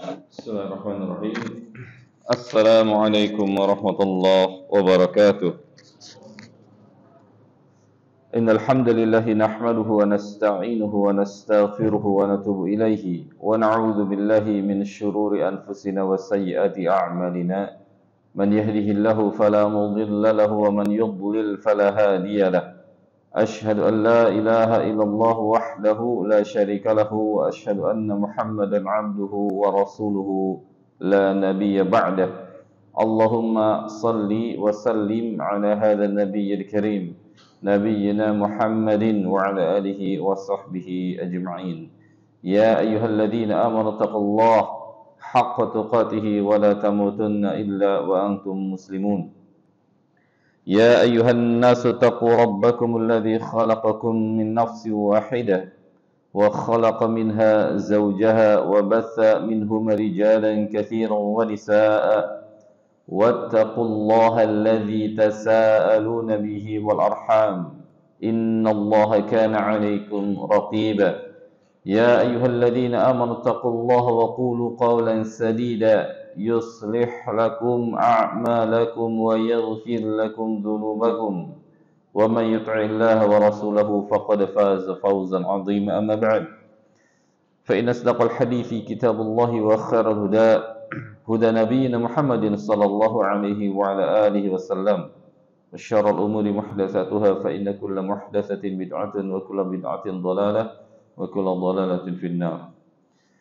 بسم الله الرحمن الرحيم. السلام عليكم ورحمة الله وبركاته. إن الحمد لله نحمده ونستعينه ونستغفره ونتوب إليه ونعوذ بالله من شرور أنفسنا وسيئات أعمالنا. من يهده الله فلا مضل له ومن يضلل فلا هادي له. أشهد أن لا إله إلا الله وحده لا شريك له وأشهد أن محمدا عبده ورسوله لا نبي بعده. اللهم صل وسلم على هذا النبي الكريم نبينا محمد وعلى آله وصحبه أجمعين. يا أيها الذين آمنوا اتقوا الله حق تقاته ولا تموتن إلا وأنتم مسلمون. يا أيها الناس اتقوا ربكم الذي خلقكم من نفس واحدة وخلق منها زوجها وبث منهما رجالا كثيرا ونساء واتقوا الله الذي تساءلون به والأرحام إن الله كان عليكم رقيبا. يا أيها الذين آمنوا اتقوا الله وقولوا قولا سديدا يصلح لكم أعمالكم ويغفر لكم ذنوبكم ومن يطع الله ورسوله فقد فاز فوزا عظيما. أما بعد فإن أصدق الحديث كتاب الله وخير الهدى هدى نبينا محمد صلى الله عليه وعلى آله وسلم وشر الأمور محدثاتها فإن كل محدثة بدعة وكل بدعة ضلالة وكل ضلالة في النار.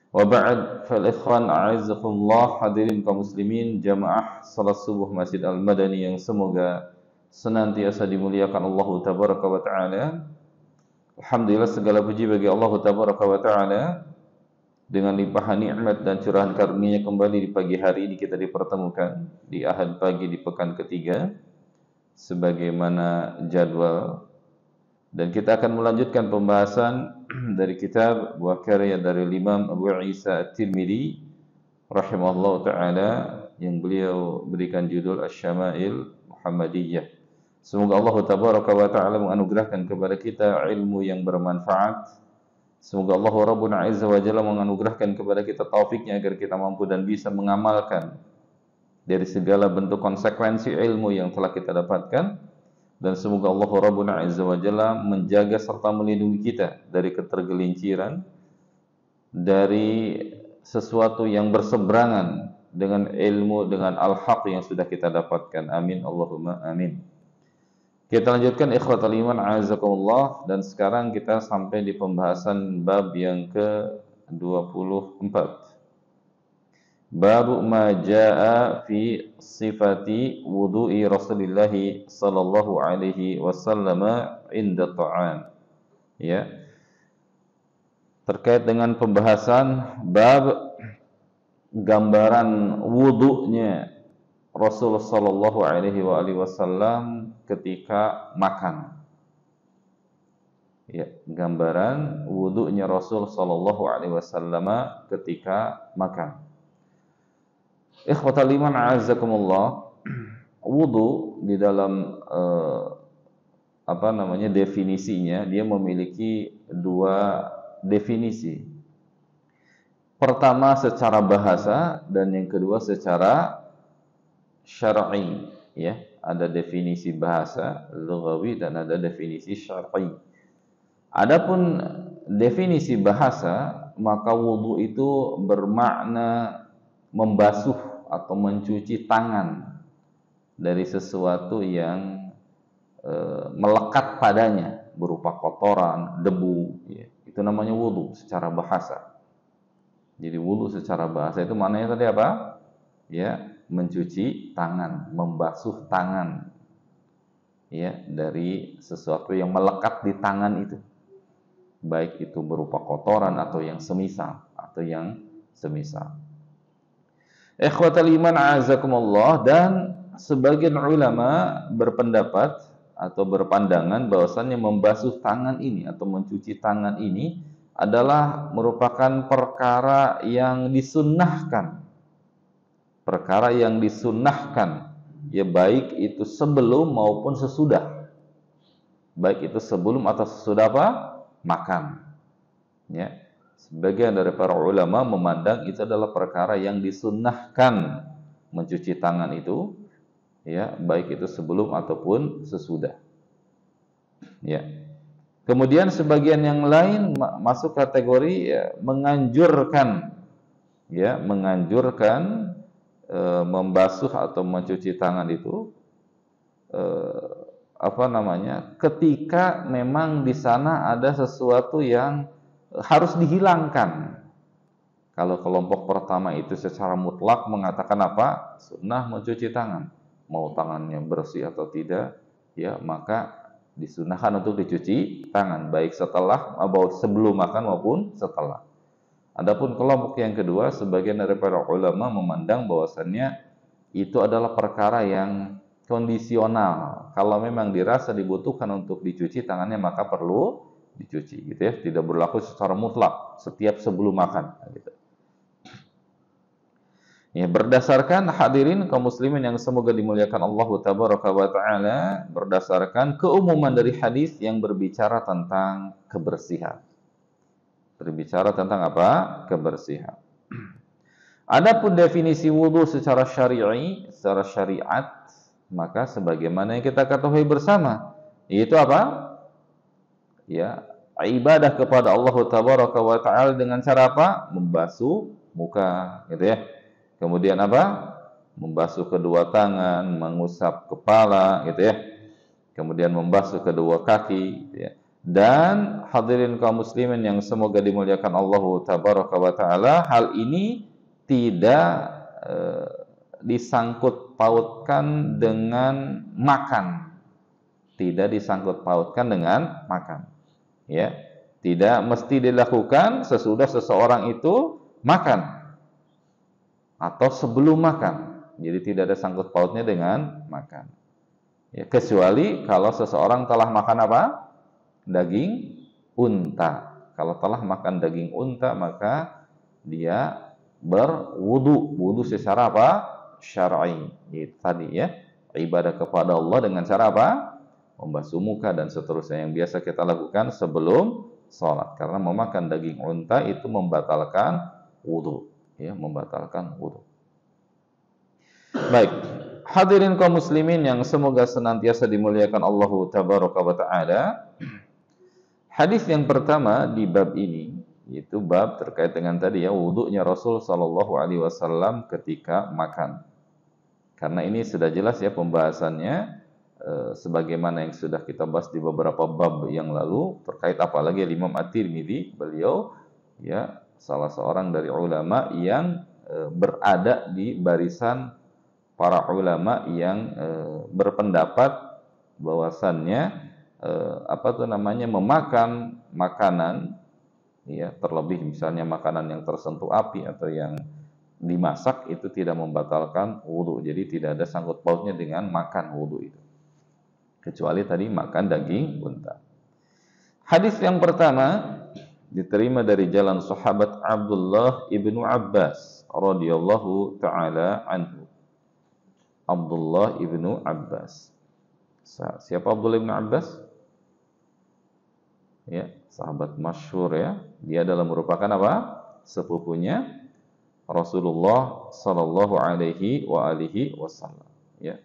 Wa ba'd, fal ikhwan a'azzakumullah, hadirin kaum muslimin jamaah salat subuh Masjid Al-Madani yang semoga senantiasa dimuliakan Allah tabaraka wa taala. Alhamdulillah, segala puji bagi Allah tabaraka wa taala dengan limpahan nikmat dan curahan karunia kembali di pagi hari ini kita dipertemukan di Ahad pagi di pekan ketiga sebagaimana jadwal. Dan kita akan melanjutkan pembahasan dari kitab buah karya dari Imam Abu Isa At-Tirmidzi rahimahullah ta'ala yang beliau berikan judul Asy-Syama'il Muhammadiyah. Semoga Allah tabaraka wa ta'ala menganugerahkan kepada kita ilmu yang bermanfaat. Semoga Allah Rabbul Azza wa Jalla menganugerahkan kepada kita taufiknya agar kita mampu dan bisa mengamalkan dari segala bentuk konsekuensi ilmu yang telah kita dapatkan. Dan semoga Allah Rabbul Azza wa Jalla menjaga serta melindungi kita dari ketergelinciran, dari sesuatu yang berseberangan dengan ilmu, dengan al-haq yang sudah kita dapatkan. Amin Allahumma amin. Kita lanjutkan ikhwatal iman a'azakumullah, dan sekarang kita sampai di pembahasan bab yang ke-24. Babu ma jaa fi sifati wudu'i Rasulillah sallallahu alaihi wasallam inda ta'am. Ya. Terkait dengan pembahasan bab gambaran wudu'nya Rasul sallallahu alaihi wasallam ketika makan. Ya, gambaran wudu'nya Rasul sallallahu alaihi wasallam ketika makan. Ikhwatal iman a'azakumullah, wudu di dalam definisinya, dia memiliki dua definisi. Pertama secara bahasa dan yang kedua secara syar'i, ya. Ada definisi bahasa lughawi dan ada definisi syar'i. Adapun definisi bahasa, maka wudu itu bermakna membasuh atau mencuci tangan dari sesuatu yang melekat padanya berupa kotoran, debu, ya. Itu namanya wudu secara bahasa. Jadi wudu secara bahasa itu maknanya tadi apa? Ya, mencuci tangan, membasuh tangan, ya, dari sesuatu yang melekat di tangan itu, baik itu berupa kotoran atau yang semisal Ikhwatal iman a'azakumullah, dan sebagian ulama berpendapat atau berpandangan bahwasannya membasuh tangan ini atau mencuci tangan ini adalah merupakan perkara yang disunnahkan. Perkara yang disunnahkan, ya, baik itu sebelum maupun sesudah. Baik itu sebelum atau sesudah apa? Makan. Ya. Sebagian dari para ulama memandang itu adalah perkara yang disunnahkan mencuci tangan itu, ya, baik itu sebelum ataupun sesudah. Ya. Kemudian sebagian yang lain masuk kategori ya, menganjurkan, ya, menganjurkan membasuh atau mencuci tangan itu ketika memang di sana ada sesuatu yang harus dihilangkan. Kalau kelompok pertama itu secara mutlak mengatakan apa? Sunnah mencuci tangan. Mau tangannya bersih atau tidak, ya maka disunahkan untuk dicuci tangan, baik sebelum makan maupun setelah. Adapun kelompok yang kedua, sebagian dari para ulama memandang bahwasannya itu adalah perkara yang kondisional. Kalau memang dirasa dibutuhkan untuk dicuci tangannya, maka perlu dicuci, gitu ya. Tidak berlaku secara mutlak setiap sebelum makan, gitu. Ya, berdasarkan hadirin kaum muslimin yang semoga dimuliakan Allah tabaraka wa taala, berdasarkan keumuman dari hadis yang berbicara tentang kebersihan. Berbicara tentang apa? Kebersihan. Adapun definisi wudu secara syar'i, secara syariat, maka sebagaimana yang kita ketahui bersama, yaitu apa? Ya, ibadah kepada Allah tabaraka wa taala dengan cara apa? Membasuh muka, gitu ya. Kemudian apa? Membasuh kedua tangan, mengusap kepala, gitu ya. Kemudian membasuh kedua kaki, gitu ya. Dan hadirin kaum muslimin yang semoga dimuliakan Allah tabaraka wa taala, hal ini tidak disangkut pautkan dengan makan. Tidak disangkut pautkan dengan makan. Ya. Tidak mesti dilakukan sesudah seseorang itu makan atau sebelum makan. Jadi tidak ada sangkut pautnya dengan makan. Ya, kecuali kalau seseorang telah makan apa? Daging unta. Kalau telah makan daging unta, maka dia berwudu. Wudu secara apa? Syar'i. Itu tadi ya. Ibadah kepada Allah dengan cara apa? Membasuh muka dan seterusnya yang biasa kita lakukan sebelum sholat. Karena memakan daging unta itu membatalkan wudu. Ya, membatalkan wudu. Baik, hadirin kaum muslimin yang semoga senantiasa dimuliakan Allah tabaraka wa taala. Hadis yang pertama di bab ini yaitu bab terkait dengan tadi ya wudunya Rasul sallallahu alaihi wasallam ketika makan. Karena ini sudah jelas ya pembahasannya sebagaimana yang sudah kita bahas di beberapa bab yang lalu terkait apalagi Imam At-Tirmidzi, beliau ya salah seorang dari ulama yang berada di barisan para ulama yang berpendapat bahwasannya memakan makanan ya terlebih misalnya makanan yang tersentuh api atau yang dimasak itu tidak membatalkan wudu. Jadi tidak ada sangkut pautnya dengan makan wudu itu. Kecuali tadi makan daging unta. Hadis yang pertama diterima dari jalan sahabat Abdullah ibnu Abbas radhiyallahu taala anhu. Abdullah ibnu Abbas. Siapa Abdullah ibnu Abbas? Ya, sahabat masyhur ya. Dia adalah merupakan apa? Sepupunya Rasulullah sallallahu alaihi wa alihi wasallam. Ya.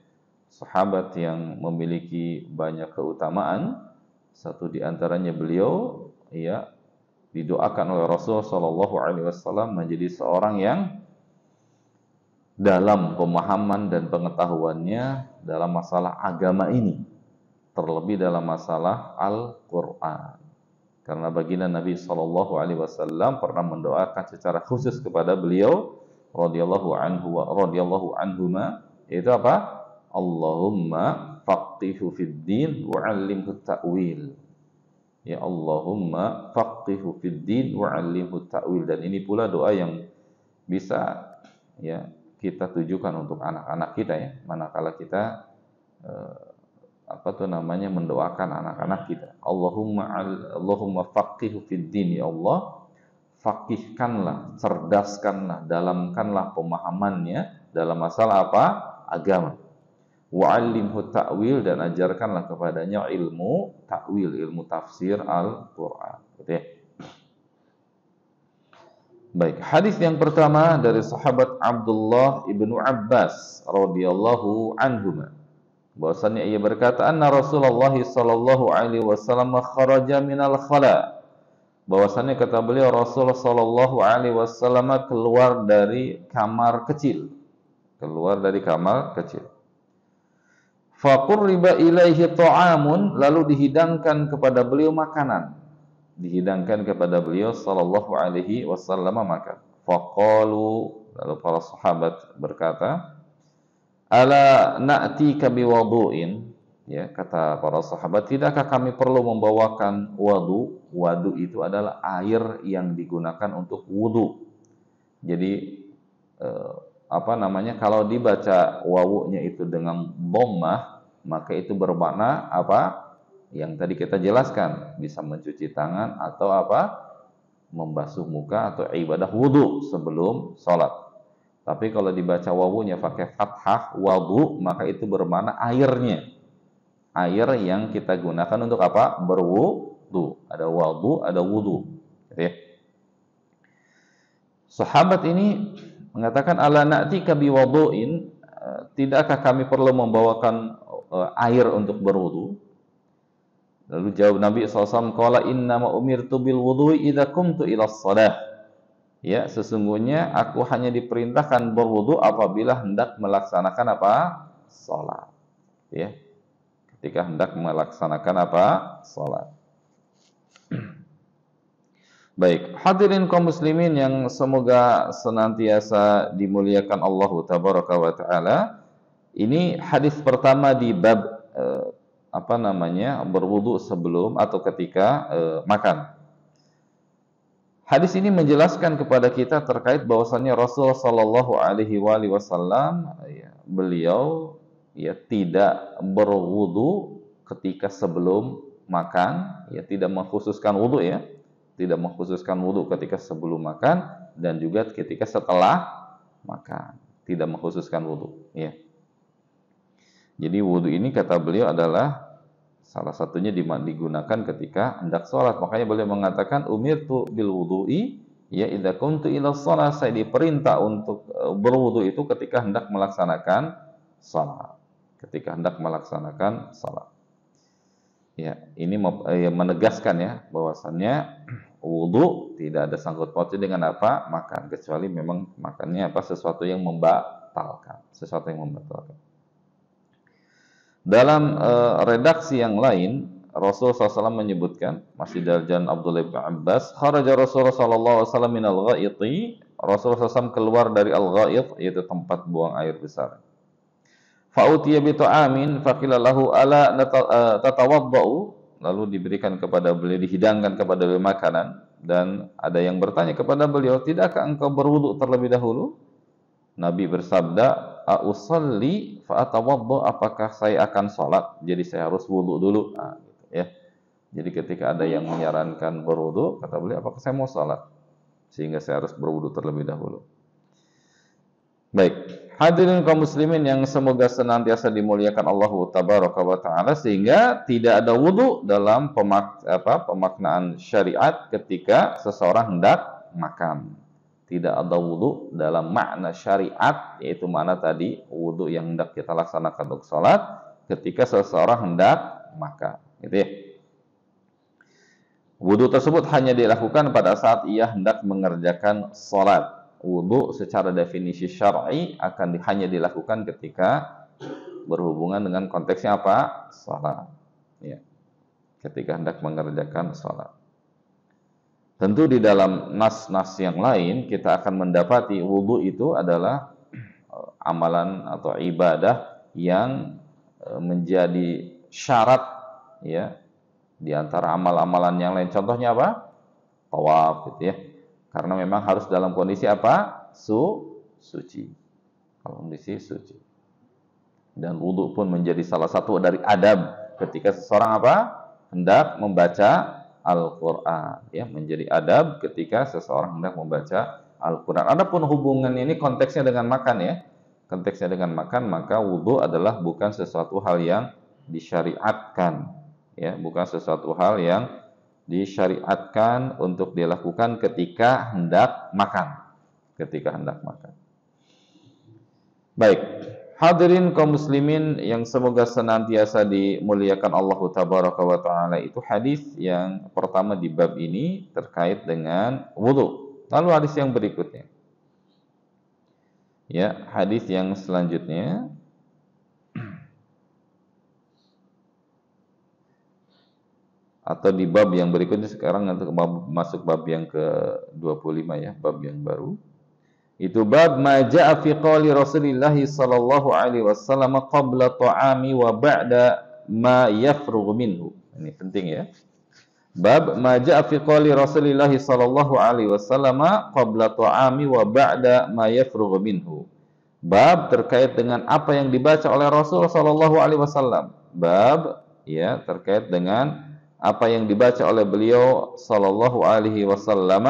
Sahabat yang memiliki banyak keutamaan. Satu di antaranya beliau ya didoakan oleh Rasul sallallahu alaihi wasallam menjadi seorang yang dalam pemahaman dan pengetahuannya dalam masalah agama ini, terlebih dalam masalah Al-Qur'an. Karena baginda Nabi sallallahu alaihi wasallam pernah mendoakan secara khusus kepada beliau radhiyallahu anhu wa radhiyallahu anhuma, yaitu apa? Allahumma faqihhu fid din wa 'allimhu ta'wil. Ya Allahumma faqihhu fid din wa 'allimhu ta'wil. Dan ini pula doa yang bisa ya kita tujukan untuk anak-anak kita ya, manakala kita mendoakan anak-anak kita. Allahumma faqihhu fid din, ya Allah, faqihkanlah, cerdaskanlah, dalamkanlah pemahamannya dalam masalah apa? Agama. Wa 'allimhu ta'wil, dan ajarkanlah kepadanya ilmu ta'wil, ilmu tafsir Al-Qur'an. Gitu ya. Baik, hadis yang pertama dari sahabat Abdullah ibnu Abbas radhiyallahu anhuma. Bahwasannya ia berkata, anna Rasulullah sallallahu alaihi wasallam kharaja minal khala. Bahwasannya kata beliau Rasul sallallahu alaihi wasallam keluar dari kamar kecil. Keluar dari kamar kecil. Faqurriba ilaihi ta'amun, lalu dihidangkan kepada beliau makanan. Dihidangkan kepada beliau sallallahu alaihi wasallam makan. Faqalu, lalu para sahabat berkata, ala na'tika biwudu'in, ya, kata para sahabat, tidakkah kami perlu membawakan wudu? Wudu itu adalah air yang digunakan untuk wudu. Jadi kalau dibaca wawunya itu dengan dhammah, maka itu bermakna apa? Yang tadi kita jelaskan, bisa mencuci tangan atau membasuh muka atau ibadah wudu sebelum sholat. Tapi kalau dibaca wawunya pakai fathah wudu, maka itu bermakna airnya. Air yang kita gunakan untuk apa? Berwudu. Ada wudu, ada wudu. Ya. Sahabat ini mengatakan, ala na'tika biwudu'in, tidakkah kami perlu membawakan air untuk berwudu? Lalu jawab Nabi SAW, qala innama umirtu bil wudu'i idza qumtu ila shalah. Ya, sesungguhnya aku hanya diperintahkan berwudu apabila hendak melaksanakan apa? Salat. Ya. Ketika hendak melaksanakan apa? Salat. Baik, hadirin kaum muslimin yang semoga senantiasa dimuliakan Allah tabaraka wa taala. Ini hadis pertama di bab berwudu sebelum atau ketika makan. Hadis ini menjelaskan kepada kita terkait bahwasannya Rasul sallallahu alaihi wasallam beliau tidak berwudu ketika sebelum makan, tidak mengkhususkan wudu tidak mengkhususkan wudu ketika sebelum makan dan juga ketika setelah makan, tidak mengkhususkan wudu Jadi wudu ini kata beliau adalah salah satunya digunakan ketika hendak sholat. Makanya beliau mengatakan umirtu bil wudu'i idza kuntu ila shalah, saya diperintah untuk berwudu itu ketika hendak melaksanakan salat. Ketika hendak melaksanakan salat. Ya, ini menegaskan bahwasannya wudu tidak ada sangkut pautnya dengan makan, kecuali memang makannya sesuatu yang membatalkan, Dalam redaksi yang lain, Rasulullah SAW menyebutkan, masih dari jalan Abdullah bin Abbas, kharaja Rasulullah SAW minal ghaiti, Rasulullah SAW keluar dari al-ghait, yaitu tempat buang air besar. Fa'utiya bi ta'amin faqila lahu ala tatawaddau, lalu diberikan kepada beliau, dihidangkan kepada beliau makanan, dan ada yang bertanya kepada beliau, tidakkah engkau berwudu terlebih dahulu? Nabi bersabda, usalli fa atawaddo, apakah saya akan sholat jadi saya harus wudu dulu? Jadi ketika ada yang menyarankan berwudu, kata beliau, apakah saya mau sholat sehingga saya harus berwudu terlebih dahulu? Baik, hadirin kaum muslimin yang semoga senantiasa dimuliakan Allah tabaraka wa taala, sehingga tidak ada wudu dalam pemaknaan syariat ketika seseorang hendak makan. Tidak ada wudu dalam makna syariat, yaitu makna tadi wudu yang hendak kita laksanakan untuk sholat ketika seseorang hendak makan. Wudu tersebut hanya dilakukan pada saat ia hendak mengerjakan sholat. Wudu secara definisi syar'i hanya dilakukan ketika berhubungan dengan konteksnya sholat. Ketika hendak mengerjakan sholat. Tentu di dalam nas-nas yang lain kita akan mendapati wudu itu adalah amalan atau ibadah yang menjadi syarat di antara amal-amalan yang lain. Contohnya tawaf Karena memang harus dalam kondisi suci. Kondisi suci. Dan wudu pun menjadi salah satu dari adab ketika seseorang hendak membaca Al-Quran, menjadi adab ketika seseorang hendak membaca Al-Quran. Adapun hubungan ini konteksnya dengan makan konteksnya dengan makan, maka wudu adalah bukan sesuatu hal yang disyariatkan, bukan sesuatu hal yang disyariatkan untuk dilakukan ketika hendak makan. Ketika hendak makan. Baik, hadirin kaum muslimin yang semoga senantiasa dimuliakan Allah Tabaraka wa Ta'ala, itu hadis yang pertama di bab ini terkait dengan wudu. Lalu hadis yang berikutnya. Ya, hadis yang selanjutnya atau di bab yang berikutnya sekarang nanti masuk bab yang ke-25 ya, bab yang baru. Itu bab ma jaa fi qouli Rasulillah sallallahu alaihi wasallam qabla ta'ami wa ba'da ma yafrugh minhu. Ini penting ya. Bab ma jaa fi qouli Rasulillah sallallahu alaihi wasallam qabla ta'ami wa ba'da ma yafrugh minhu. Bab terkait dengan apa yang dibaca oleh Rasul sallallahu alaihi wasallam. Bab ya terkait dengan apa yang dibaca oleh beliau sallallahu alaihi wasallam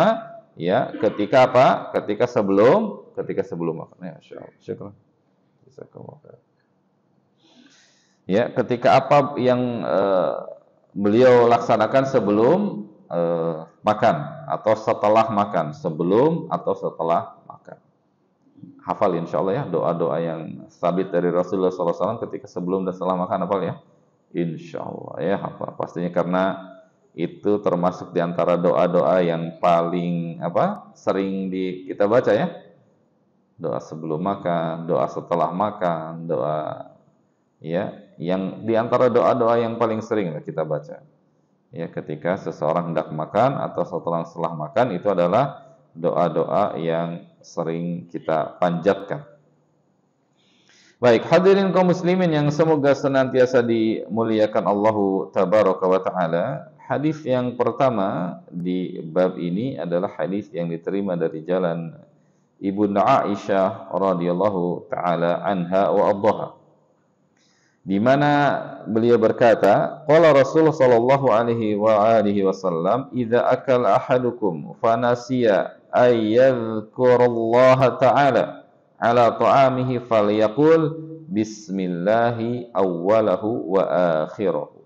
ya ketika apa? Ketika sebelum makan. Ya, insyaallah. Syukran. Ya, ketika apa yang beliau laksanakan sebelum makan atau setelah makan, sebelum atau setelah makan. Hafal insyaallah ya doa-doa yang sabit dari Rasulullah SAW ketika sebelum dan setelah makan, hafal ya. Insyaallah ya hafal. Pastinya karena itu termasuk di antara doa-doa yang paling sering kita baca ya. Doa sebelum makan, doa setelah makan, doa ya yang di antara doa-doa yang paling sering kita baca. Ya, ketika seseorang hendak makan atau setelah makan, itu adalah doa-doa yang sering kita panjatkan. Baik, hadirin kaum muslimin yang semoga senantiasa dimuliakan Allahu Tabaraka wa Ta'ala. Hadis yang pertama di bab ini adalah hadis yang diterima dari jalan Ibunda Aisyah radhiyallahu taala anha wa ardhaha, di mana beliau berkata, qala Rasul sallallahu alaihi wa alihi wasallam, idza akala ahadukum fa nasiya ay yadhkurallaha ta'ala ala ta'amihi falyaqul bismillahi awwalahu wa akhirahu.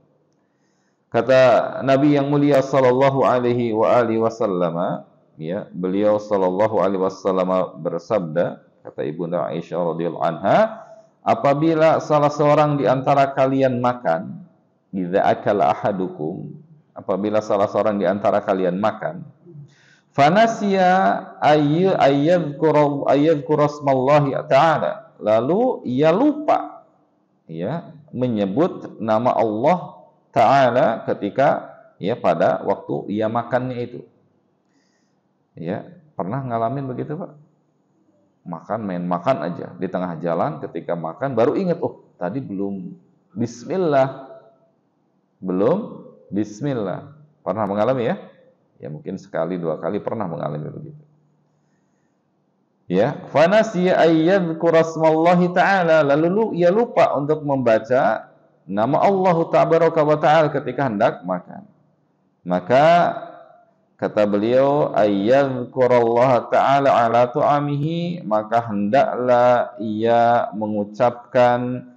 Kata Nabi yang mulia sallallahu alaihi wa alihi wasallam, ya, beliau sallallahu alaihi wasallam bersabda, kata Ibunda Aisyah radhiyallahu anha, apabila salah seorang di antara kalian makan, idza akala ahadukum, apabila salah seorang di antara kalian makan, fanasiya ayyadhkura smallahi ta'ala, lalu ia lupa ya menyebut nama Allah Ta'ala ketika ya pada waktu ia makannya itu. Ya, pernah ngalamin begitu, Pak? Main makan aja di tengah jalan, ketika makan baru ingat, oh tadi belum bismillah. Pernah mengalami ya? Ya mungkin sekali dua kali pernah mengalami begitu. Ya, fanasiya ayyadhkura smallahi ta'ala, lalu ia lupa untuk membaca nama Allah Tabaraka wa Ta'ala ketika hendak makan. Maka kata beliau, ayyadhkurallaha ta'ala ala tu'amihi, maka hendaklah ia mengucapkan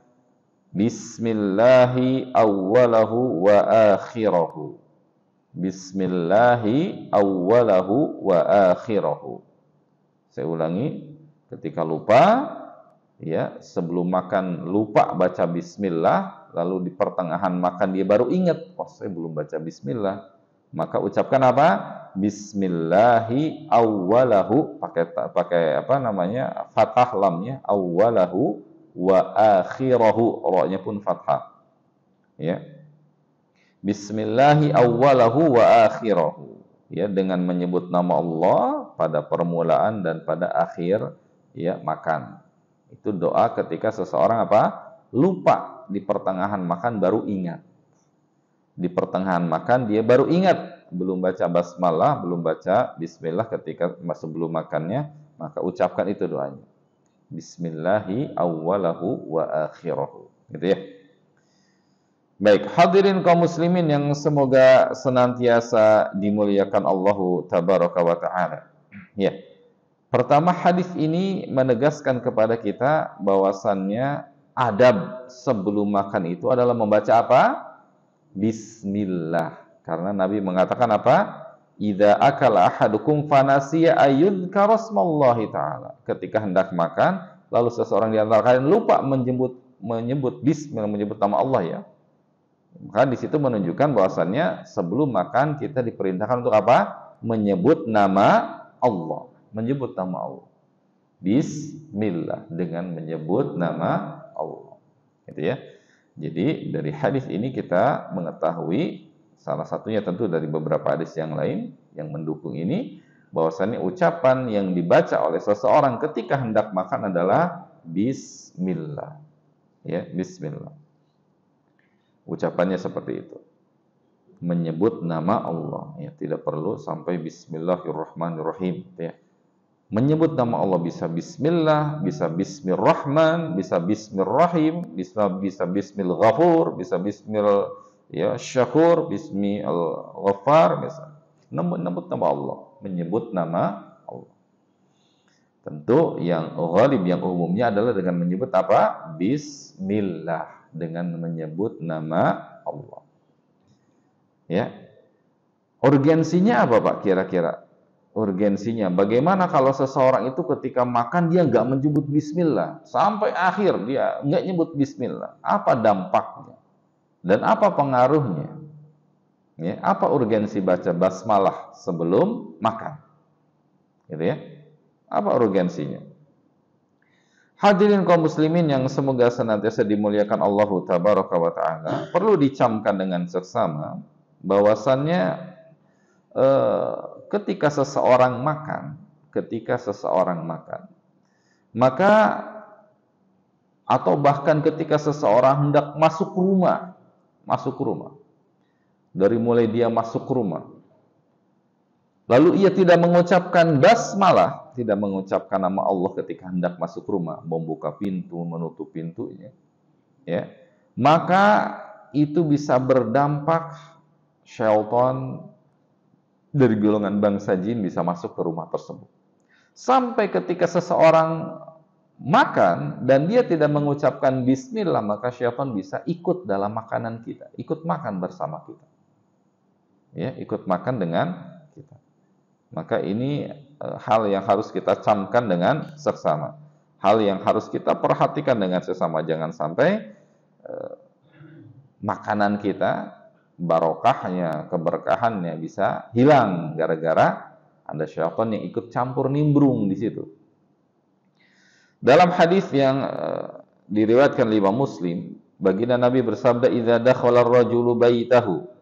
bismillahi awwalahu wa akhirahu. Bismillahi awwalahu wa akhirahu. Saya ulangi, ketika lupa ya, sebelum makan lupa baca bismillah, lalu di pertengahan makan dia baru ingat, oh saya belum baca bismillah, maka ucapkan apa? Bismillahi awwalahu, pakai fathah lamnya, awwalahu wa akhirahu, ra-nya pun fathah. Ya. Bismillahi awwalahu wa akhirahu. Ya, dengan menyebut nama Allah pada permulaan dan pada akhir ya makan. Itu doa ketika seseorang lupa di pertengahan makan baru ingat. Di pertengahan makan dia baru ingat, belum baca basmalah, belum baca bismillah ketika sebelum makannya, maka ucapkan itu doanya. Bismillahi awwalahu wa akhirahu. Gitu ya. Baik, hadirin kaum muslimin yang semoga senantiasa dimuliakan Allahu Tabaraka wa Ta'ala. Ya. Pertama, hadis ini menegaskan kepada kita bahwasannya adab sebelum makan itu adalah membaca apa? Bismillah. Karena Nabi mengatakan apa? Idza akala ahadukum fanasiya ayyudhkara smallahi ta'ala. Ketika hendak makan, lalu seseorang di antara kalian lupa menyebut bismillah, menyebut nama Allah ya. Maka di situ menunjukkan bahwasannya sebelum makan kita diperintahkan untuk apa? Menyebut nama Allah. Menyebut nama Allah. Bismillah, dengan menyebut nama Allah. Gitu ya. Jadi dari hadis ini kita mengetahui, salah satunya tentu dari beberapa hadis yang lain yang mendukung ini, bahwasannya ucapan yang dibaca oleh seseorang ketika hendak makan adalah bismillah. Ya, bismillah. Ucapannya seperti itu. Menyebut nama Allah, ya, tidak perlu sampai bismillahirrahmanirrahim, ya. Menyebut nama Allah bisa bismillah, bisa bismillahirrahman, bisa bismillahirrahim, bisa bismillahghafur, bisa bismillah ya syakur, bismillahghaffar, bisa menyebut nama Allah, menyebut nama Allah. Tentu yang ghalib, yang umumnya adalah dengan menyebut apa? Bismillah, dengan menyebut nama Allah. Ya. Urgensinya apa Pak kira-kira? Urgensinya, bagaimana kalau seseorang itu ketika makan dia nggak menyebut bismillah, sampai akhir dia nggak nyebut bismillah, apa dampaknya dan apa pengaruhnya? Ya, apa urgensi baca basmalah sebelum makan? Gitu ya? Apa urgensinya? Hadirin kaum muslimin yang semoga senantiasa dimuliakan Allah Tabaraka wa Ta'ala, perlu dicamkan dengan seksama bahwasannya ketika seseorang makan, maka atau bahkan ketika seseorang hendak masuk rumah, dari mulai dia masuk rumah, lalu ia tidak mengucapkan basmalah, tidak mengucapkan nama Allah ketika hendak masuk rumah, membuka pintu, menutup pintunya, ya, maka itu bisa berdampak syaitan dari golongan bangsa jin bisa masuk ke rumah tersebut. Sampai ketika seseorang makan dan dia tidak mengucapkan bismillah, maka syaitan bisa ikut dalam makanan kita, ikut makan bersama kita. Ya, ikut makan dengan kita. Maka ini hal yang harus kita camkan dengan seksama. Hal yang harus kita perhatikan dengan sesama, jangan sampai makanan kita, barokahnya, keberkahannya bisa hilang gara-gara ada syaitan yang ikut campur nimbrung di situ. Dalam hadis yang diriwayatkan oleh Imam Muslim, baginda Nabi bersabda, "Idza dakhala ar-rajulu baitahu."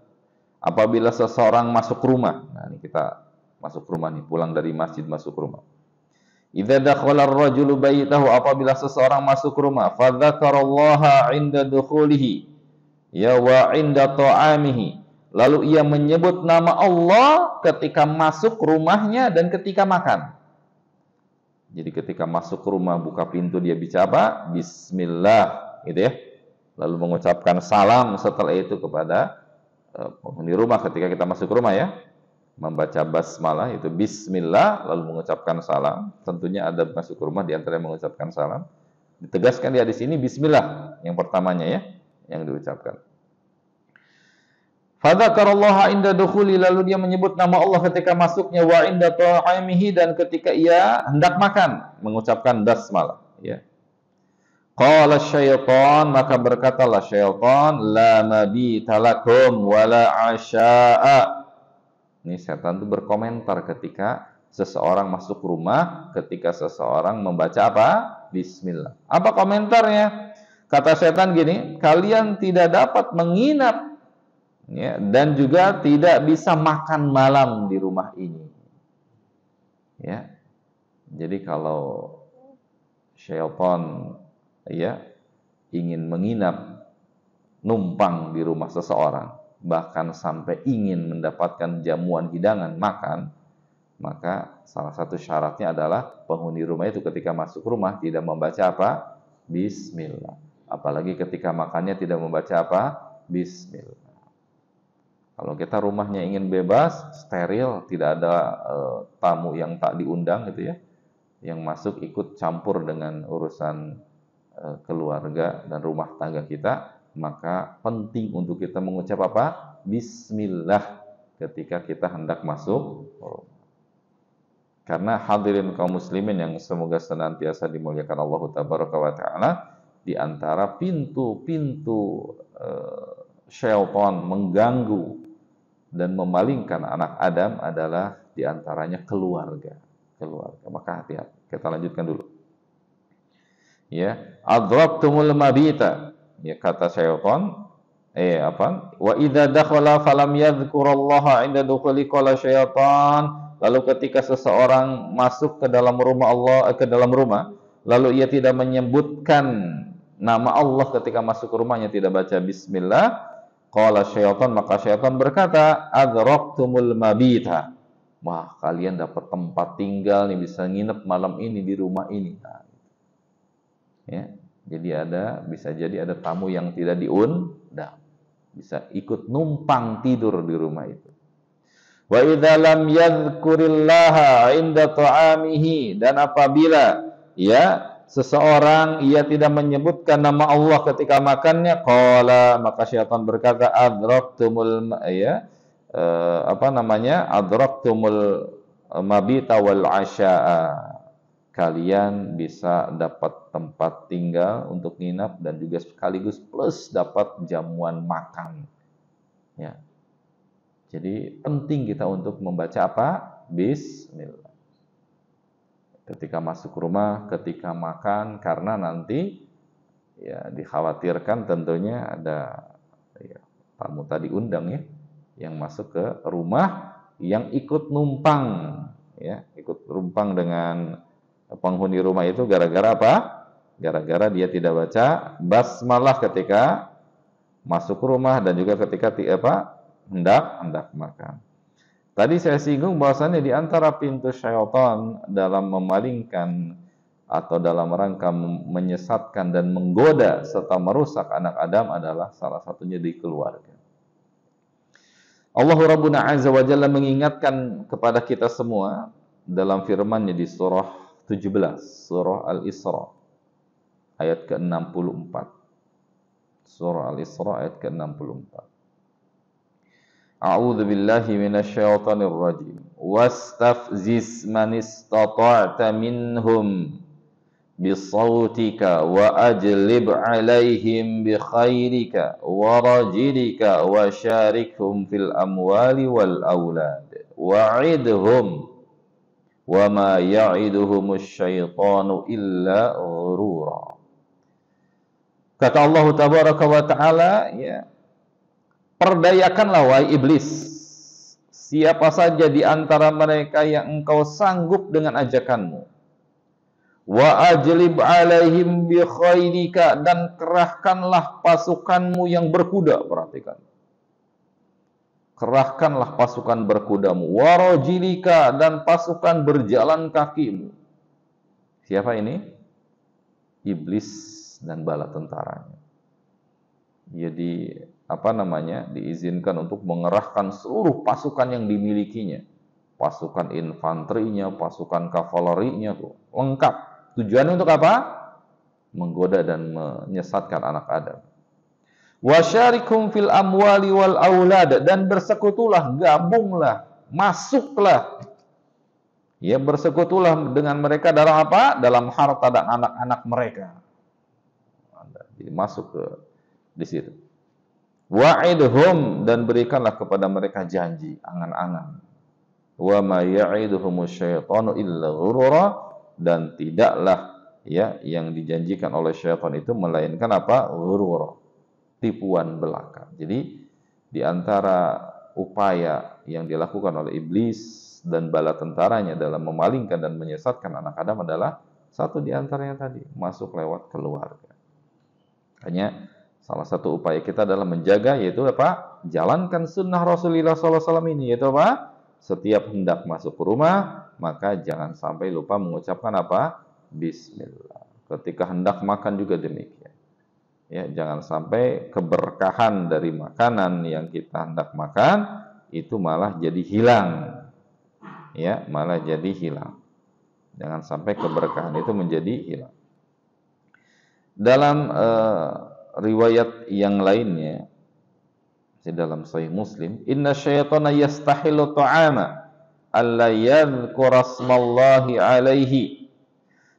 Apabila seseorang masuk rumah. Nah, ini kita masuk rumah nih, pulang dari masjid masuk rumah. Idza dakhala ar-rajulu baitahu, apabila seseorang masuk rumah, fa dzakarallaha 'inda dukhulihi. Ya wa inda ta'amihi. Lalu ia menyebut nama Allah ketika masuk rumahnya dan ketika makan. Jadi ketika masuk rumah, buka pintu, dia bicara apa? Bismillah, gitu ya. Lalu mengucapkan salam setelah itu kepada penghuni rumah ketika kita masuk rumah ya. Membaca basmalah itu bismillah, lalu mengucapkan salam. Tentunya ada masuk rumah di antara yang mengucapkan salam. Ditegaskan di hadis ini bismillah yang pertamanya ya, yang diucapkan. Fadzakarallaha inda dukhuli, lalu dia menyebut nama Allah ketika masuknya, wa inda ta'amihi, dan ketika ia hendak makan mengucapkan basmalah ya. Qala syaitan, maka berkatalah syaitan, la mabita lakum wala asya'a. Ini setan itu berkomentar ketika seseorang masuk rumah, ketika seseorang membaca apa? Bismillah. Apa komentarnya? Kata setan gini, kalian tidak dapat menginap ya, dan juga tidak bisa makan malam di rumah ini. Ya. Jadi kalau syaitan ya ingin menginap, numpang di rumah seseorang, bahkan sampai ingin mendapatkan jamuan hidangan makan, maka salah satu syaratnya adalah penghuni rumah itu ketika masuk rumah tidak membaca apa? Bismillah. Apalagi ketika makannya tidak membaca apa? Bismillah. Kalau kita rumahnya ingin bebas, steril, tidak ada tamu yang tak diundang gitu ya, yang masuk ikut campur dengan urusan keluarga dan rumah tangga kita, maka penting untuk kita mengucap apa? Bismillah ketika kita hendak masuk rumah. Karena hadirin kaum muslimin yang semoga senantiasa dimuliakan Allah Tabaraka wa Ta'ala, di antara pintu-pintu syaitan mengganggu dan memalingkan anak Adam adalah di antaranya keluarga. Maka hati-hati. Kita lanjutkan dulu. Ya, adraktumul mabita. Ya, kata syaitan, wa idza dakhala falam yadhkurallaha 'inda dukhuli qala syaitan. Lalu ketika seseorang masuk ke dalam rumah lalu ia tidak menyebutkan nama Allah ketika masuk ke rumahnya, tidak baca bismillah, qala syaitan, maka syaitan berkata, adraktumul mabita. Wah, kalian dapat tempat tinggal nih, bisa nginep malam ini di rumah ini. Nah, ya. Jadi bisa jadi ada tamu yang tidak diundang, bisa ikut numpang tidur di rumah itu. Wa idza lam yadhkurillaha 'inda ta'amihi, dan apabila seseorang ia tidak menyebutkan nama Allah ketika makannya, qala, maka syaitan berkata, adraktumul adraktumul mabita wal 'asya'a. Kalian bisa dapat tempat tinggal untuk nginap dan juga sekaligus plus dapat jamuan makan. Ya. Jadi penting kita untuk membaca apa? Bismillah. Ketika masuk rumah, ketika makan, karena nanti ya dikhawatirkan tentunya ada tamu tadi undang yang masuk ke rumah yang ikut numpang dengan penghuni rumah itu gara-gara apa? Gara-gara dia tidak baca basmalah ketika masuk ke rumah dan juga ketika hendak makan. Tadi saya singgung bahwasannya di antara pintu syaitan dalam memalingkan atau dalam rangka menyesatkan dan menggoda serta merusak anak Adam adalah salah satunya di keluarga. Allah Rabbuna Azza wa Jalla mengingatkan kepada kita semua dalam firman-Nya di surah 17, surah Al-Isra ayat ke-64. Surah Al-Isra ayat ke-64. A'udzu billahi minasyaitonir rajim. Wastafziz man istata'ta minhum bisautika wa ajlib 'alaihim bi khairika wa rajilika wa syarikhum fil amwali wal aulad wa'idhum wa ma ya'iduhumus syaitanu illa ghurura. Kata Allah Tabaraka wa Ta'ala, perdayakanlah wahai iblis siapa saja di antara mereka yang engkau sanggup dengan ajakanmu. Wa ajlib alaihim bi khairika, dan kerahkanlah pasukanmu yang berkuda. Perhatikan. Kerahkanlah pasukan berkudamu. Wa rajilika, dan pasukan berjalan kakimu. Siapa ini? Iblis dan bala tentaranya. Jadi diizinkan untuk mengerahkan seluruh pasukan yang dimilikinya. Pasukan infanterinya, pasukan kavalerinya tuh lengkap. Tujuannya untuk apa? Menggoda dan menyesatkan anak Adam. Wasyarikum fil amwali wal aulad, dan bersekutulah, gabunglah, masuklah. Ya, bersekutulah dengan mereka dalam apa? Dalam harta dan anak-anak mereka. Jadi masuk ke di situ. Wa'idhum, dan berikanlah kepada mereka janji, angan-angan. Wa ma ya'iduhumus syaitanu illa ghurura, dan tidaklah yang dijanjikan oleh syaitan itu melainkan apa? Ghurura, tipuan belaka. Jadi di antara upaya yang dilakukan oleh iblis dan bala tentaranya dalam memalingkan dan menyesatkan anak Adam adalah satu di antaranya tadi, masuk lewat keluarga. Hanya salah satu upaya kita adalah menjaga, yaitu apa? Jalankan sunnah Rasulullah SAW ini, yaitu apa? Setiap hendak masuk ke rumah, maka jangan sampai lupa mengucapkan apa? Bismillah. Ketika hendak makan juga demikian. Ya, jangan sampai keberkahan dari makanan yang kita hendak makan itu malah jadi hilang. Ya, malah jadi hilang. Jangan sampai keberkahan itu menjadi hilang. Dalam riwayat yang lainnya di dalam Sahih Muslim, inna syaitana yastahilu ta'ama alla yadhkura asmallahi alaihi.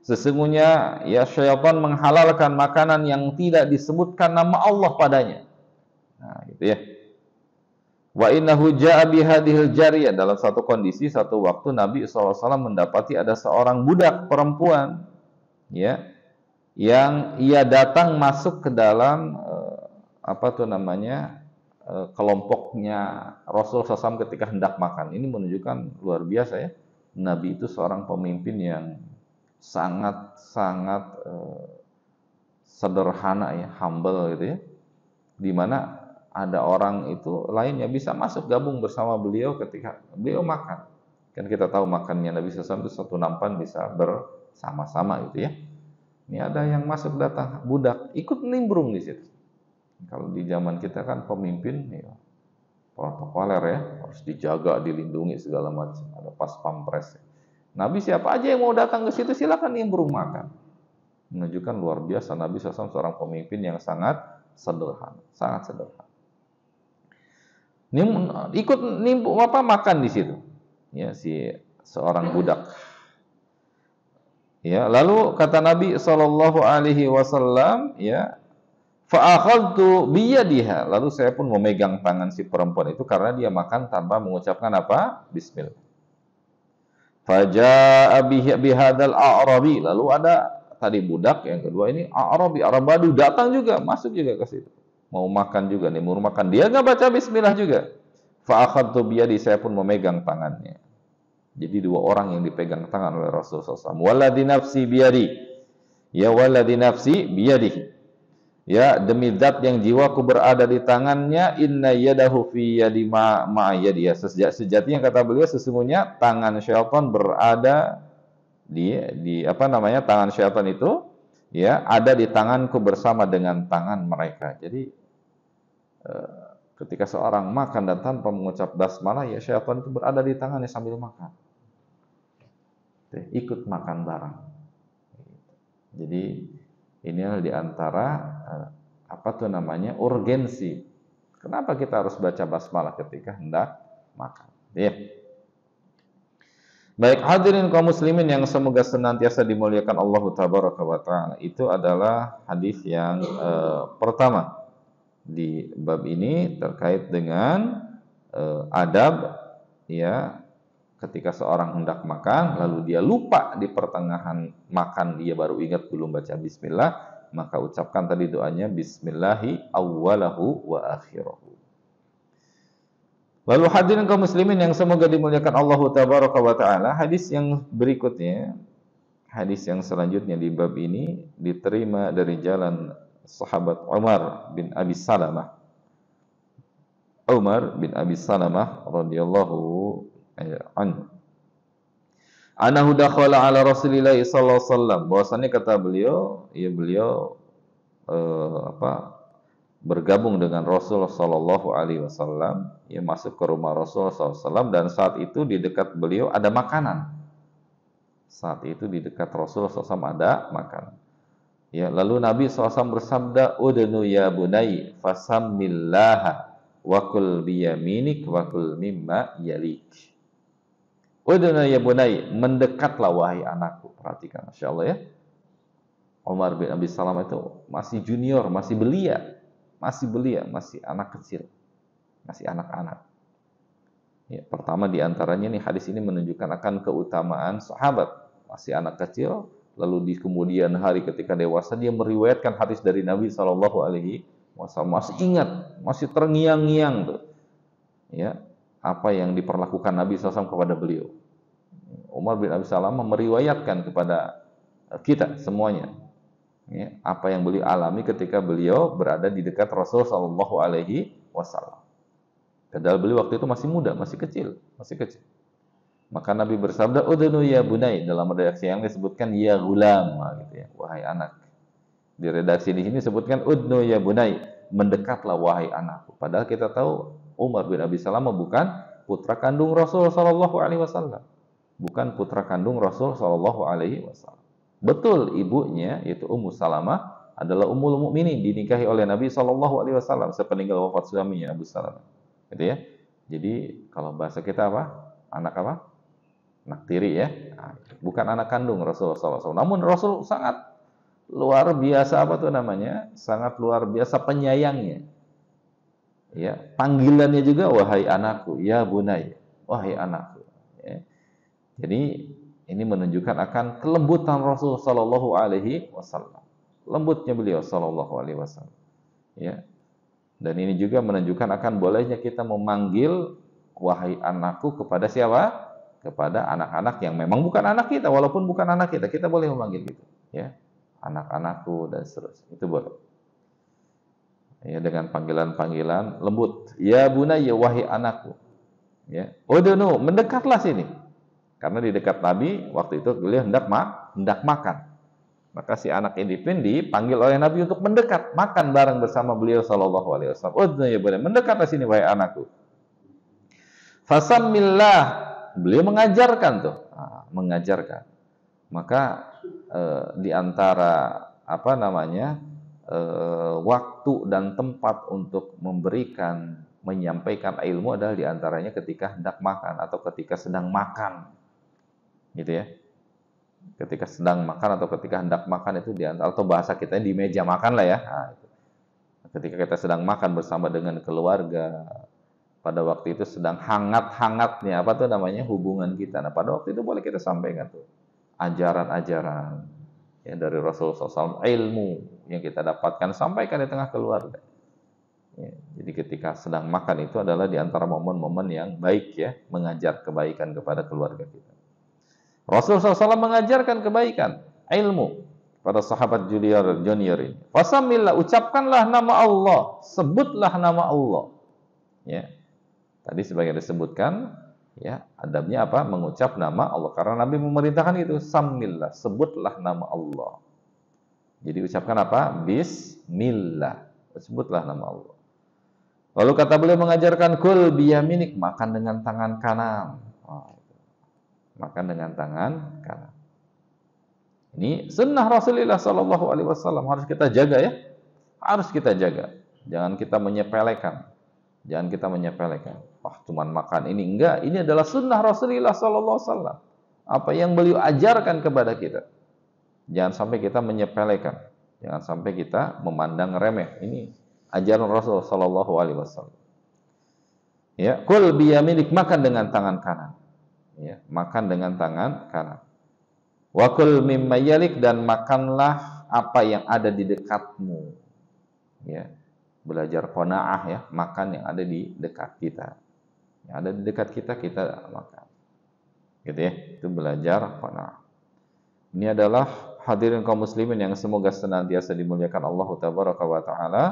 Sesungguhnya ya syaitan menghalalkan makanan yang tidak disebutkan nama Allah padanya. Nah, gitu ya. Wa innahu jaa bi hadhil jariyah, dalam satu kondisi satu waktu Nabi SAW mendapati ada seorang budak perempuan ya yang ia datang masuk ke dalam kelompoknya Rasul SAW ketika hendak makan. Ini menunjukkan luar biasa ya. Nabi itu seorang pemimpin yang sangat sederhana ya, humble gitu ya. Di mana ada orang itu lainnya bisa masuk gabung bersama beliau ketika beliau makan. Kan kita tahu makannya Nabi SAW itu satu nampan bisa bersama-sama gitu ya. Ini ada yang masuk datang budak ikut nimbrung di situ. Kalau di zaman kita kan pemimpin ya, protokoler ya, harus dijaga, dilindungi segala macam. Ada pas pampres. Nabi siapa aja yang mau datang ke situ silakan nimbrung makan. Menunjukkan luar biasa Nabi SAW seorang pemimpin yang sangat sederhana, sangat sederhana. Ikut nimbrung makan di situ. Ya, si seorang budak. Ya, lalu kata Nabi SAW, ya, fa akhadtu biyadiha, lalu saya pun memegang tangan si perempuan itu karena dia makan tanpa mengucapkan apa? Bismillah. Fajaa bihadzal a'rabi, lalu ada tadi budak, yang kedua ini a'rabi, Arab Badu datang juga, masuk juga ke situ. Mau makan juga nih, mau makan. Dia enggak baca bismillah juga. Fa akhadtu biyadi, saya pun memegang tangannya. Jadi dua orang yang dipegang tangan oleh Rasulullah SAW. Walladzi nafsi biyadi. Ya walladzi nafsi biyadihi. Ya, demi zat yang jiwaku berada di tangannya, inna yadahu fi yadi ma'a yadi. Ya, sejatinya kata beliau sesungguhnya tangan syaitan berada tangan syaitan itu ya ada di tanganku bersama dengan tangan mereka. Jadi ketika seorang makan dan tanpa mengucap basmalah, ya syaitan itu berada di tangannya sambil makan. Ikut makan bareng. Jadi ini adalah di antara urgensi. Kenapa kita harus baca basmalah ketika hendak makan? Ya. Baik, hadirin kaum muslimin yang semoga senantiasa dimuliakan Allah Tabaraka wa Ta'ala. Itu adalah hadis yang pertama di bab ini terkait dengan adab ya ketika seorang hendak makan lalu dia lupa di pertengahan makan, dia baru ingat belum baca bismillah, maka ucapkan tadi doanya bismillahi awwalahu wa akhirahu. Lalu hadirin kaum muslimin yang semoga dimuliakan Allah Tabaraka wa Ta'ala, hadis yang berikutnya, hadis yang selanjutnya di bab ini diterima dari jalan sahabat Umar bin Abi Salamah. Umar bin Abi Salamah radhiyallahu anhu. Anahu dakhala ala Rasulillah sallallahu alaihi wasallam. Bahwasanya kata beliau, ya beliau bergabung dengan Rasul sallallahu alaihi wasallam, ya masuk ke rumah Rasul sallallahu alaihi wasallam, dan saat itu di dekat beliau ada makanan. Saat itu di dekat Rasul sallallahu alaihi wasallam ada makanan. Ya, lalu Nabi SAW bersabda, "Udnu ya bunai, fasammillaha wa kul biyaminik wa kul mimma yalik." Udnu ya bunai, mendekatlah wahai anakku. Perhatikan, Masya Allah ya. Umar bin Abi Salamah itu masih junior, masih belia, masih anak kecil, masih anak-anak. Ya, pertama di antaranya nih hadis ini menunjukkan akan keutamaan sahabat, masih anak kecil. Lalu di kemudian hari ketika dewasa dia meriwayatkan hadis dari Nabi Shallallahu Alaihi Wasallam, masih ingat, masih terngiang-ngiang tuh, ya apa yang diperlakukan Nabi SAW kepada beliau. Umar bin Abi Salamah meriwayatkan kepada kita semuanya, ya, apa yang beliau alami ketika beliau berada di dekat Rasul Shallallahu Alaihi Wasallam. Padahal beliau waktu itu masih muda, masih kecil. Maka Nabi bersabda, "Udnu ya bunai." Dalam redaksi yang disebutkan ya gulam, gitu ya, wahai anak. Di redaksi di sini sebutkan udnu ya bunai, mendekatlah wahai anakku. Padahal kita tahu Umar bin Abi Salamah bukan putra kandung Rasul sallallahu alaihi wasallam. Bukan putra kandung Rasul sallallahu alaihi wasallam. Betul ibunya yaitu Ummu Salamah adalah Ummul Mukminin, dinikahi oleh Nabi Shallallahu Alaihi Wasallam sepeninggal wafat suaminya Abu Salamah. Gitu ya. Jadi kalau bahasa kita apa? Anak apa? Anak tiri ya. Nah, bukan anak kandung Rasulullah SAW. Namun Rasul sangat luar biasa apa tuh namanya? Sangat luar biasa penyayangnya. Ya, panggilannya juga wahai anakku, ya bunai, wahai anakku. Ya. Jadi ini menunjukkan akan kelembutan Rasul Shallallahu Alaihi Wasallam. Lembutnya beliau Shallallahu Alaihi Wasallam. Ya. Dan ini juga menunjukkan akan bolehnya kita memanggil wahai anakku kepada siapa? Kepada anak-anak yang memang bukan anak kita, walaupun bukan anak kita, kita boleh memanggil gitu, ya. Anak-anakku dan seterusnya. Itu boleh. Ya, dengan panggilan-panggilan lembut. Ya bunayya, wahai anakku. Ya. Udunu, mendekatlah sini. Karena di dekat Nabi waktu itu beliau hendak makan. Maka si anak ini pun dipanggil oleh Nabi untuk mendekat, makan bareng bersama beliau Shallallahu Alaihi Wasallam. Udunu ya bunayya, mendekatlah sini wahai anakku. Fasammillah, beliau mengajarkan tuh, mengajarkan. Maka di antara apa namanya waktu dan tempat untuk memberikan, menyampaikan ilmu adalah di antaranya ketika hendak makan atau ketika sedang makan, gitu ya. Ketika sedang makan atau ketika hendak makan itu di antara, atau bahasa kita di meja makan lah ya. Nah, itu. Ketika kita sedang makan bersama dengan keluarga. Pada waktu itu sedang hangat-hangatnya apa tuh namanya hubungan kita. Nah pada waktu itu boleh kita sampaikan tuh ajaran-ajaran ya dari Rasulullah SAW, ilmu yang kita dapatkan sampaikan di tengah keluarga. Ya, jadi ketika sedang makan itu adalah di antara momen-momen yang baik ya, mengajar kebaikan kepada keluarga kita. Rasulullah SAW mengajarkan kebaikan, ilmu pada sahabat junior ini. Fasamillah, ucapkanlah nama Allah, sebutlah nama Allah. Ya. Tadi sebagai disebutkan, ya adabnya apa? Mengucap nama Allah. Karena Nabi memerintahkan itu, samillah, sebutlah nama Allah. Jadi ucapkan apa? Bismillah, sebutlah nama Allah. Lalu kata beliau mengajarkan, kul biyaminik, makan dengan tangan kanan. Makan dengan tangan kanan. Ini sunnah Rasulullah Sallallahu Alaihi Wasallam, harus kita jaga ya, harus kita jaga. Jangan kita menyepelekan. Jangan kita menyepelekan. Wah, cuman makan ini enggak. Ini adalah sunnah Rasulullah Sallallahu Alaihi Wasallam. Apa yang beliau ajarkan kepada kita. Jangan sampai kita menyepelekan. Jangan sampai kita memandang remeh. Ini ajaran Rasulullah Sallallahu Alaihi Wasallam. Ya, kul biyaminik, makan dengan tangan kanan. Ya, makan dengan tangan kanan. Wa kul mimma yalik, dan makanlah apa yang ada di dekatmu. Ya. Belajar qanaah ya, makan yang ada di dekat kita. Yang ada di dekat kita, kita makan. Gitu ya, itu belajar qanaah. Ini adalah hadirin kaum muslimin yang semoga senantiasa dimuliakan Allah Tabaraka wa Ta'ala.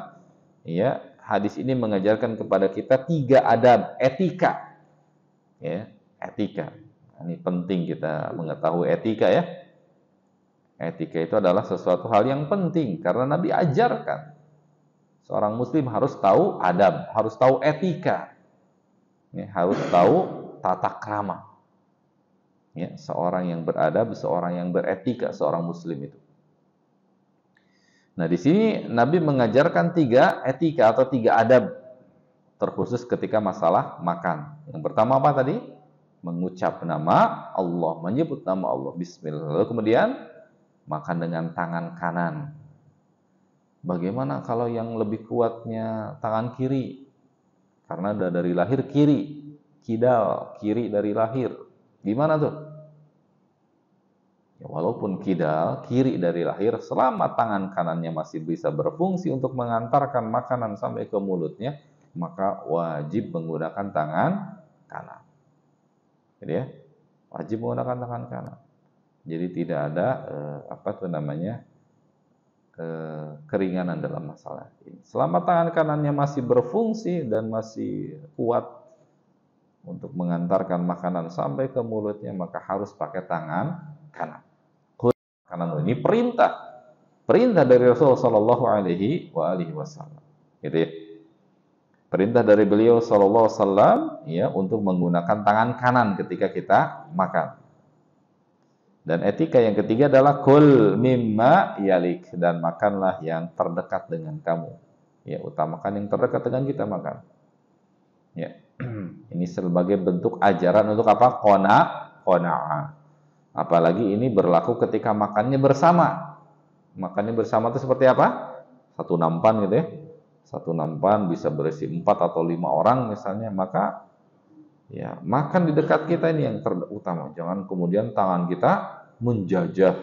Ya, hadis ini mengajarkan kepada kita 3 adab, etika. Ya, etika. Ini penting kita mengetahui etika ya. Etika itu adalah sesuatu hal yang penting karena Nabi ajarkan. Seorang muslim harus tahu adab, harus tahu etika, ya, harus tahu tata krama. Ya, seorang yang beradab, seorang yang beretika, seorang muslim itu. Nah, di sini Nabi mengajarkan 3 etika atau 3 adab terkhusus ketika masalah makan. Yang pertama apa tadi? Mengucap nama Allah, menyebut nama Allah, Bismillah. Lalu kemudian makan dengan tangan kanan. Bagaimana kalau yang lebih kuatnya tangan kiri? Karena dari lahir kiri, kidal, kiri dari lahir. Gimana tuh? Ya, walaupun kidal, kiri dari lahir, selama tangan kanannya masih bisa berfungsi untuk mengantarkan makanan sampai ke mulutnya, maka wajib menggunakan tangan kanan. Jadi ya, wajib menggunakan tangan kanan. Jadi tidak ada keringanan dalam masalah ini. Selama tangan kanannya masih berfungsi dan masih kuat untuk mengantarkan makanan sampai ke mulutnya, maka harus pakai tangan kanan. Kanan ini perintah dari Rasulullah Shallallahu Alaihi Wasallam. Gitu ya. Perintah dari beliau Shallallahu Alaihi Wasallam ya untuk menggunakan tangan kanan ketika kita makan. Dan etika yang ketiga adalah kul mimma yalik, dan makanlah yang terdekat dengan kamu. Ya, utamakan yang terdekat dengan kita makan. Ya. Ini sebagai bentuk ajaran untuk apa? Qanaah. Apalagi ini berlaku ketika makannya bersama. Makannya bersama itu seperti apa? Satu nampan gitu ya. Satu nampan bisa berisi 4 atau 5 orang misalnya, maka ya makan di dekat kita ini yang terutama. Jangan kemudian tangan kita menjajah,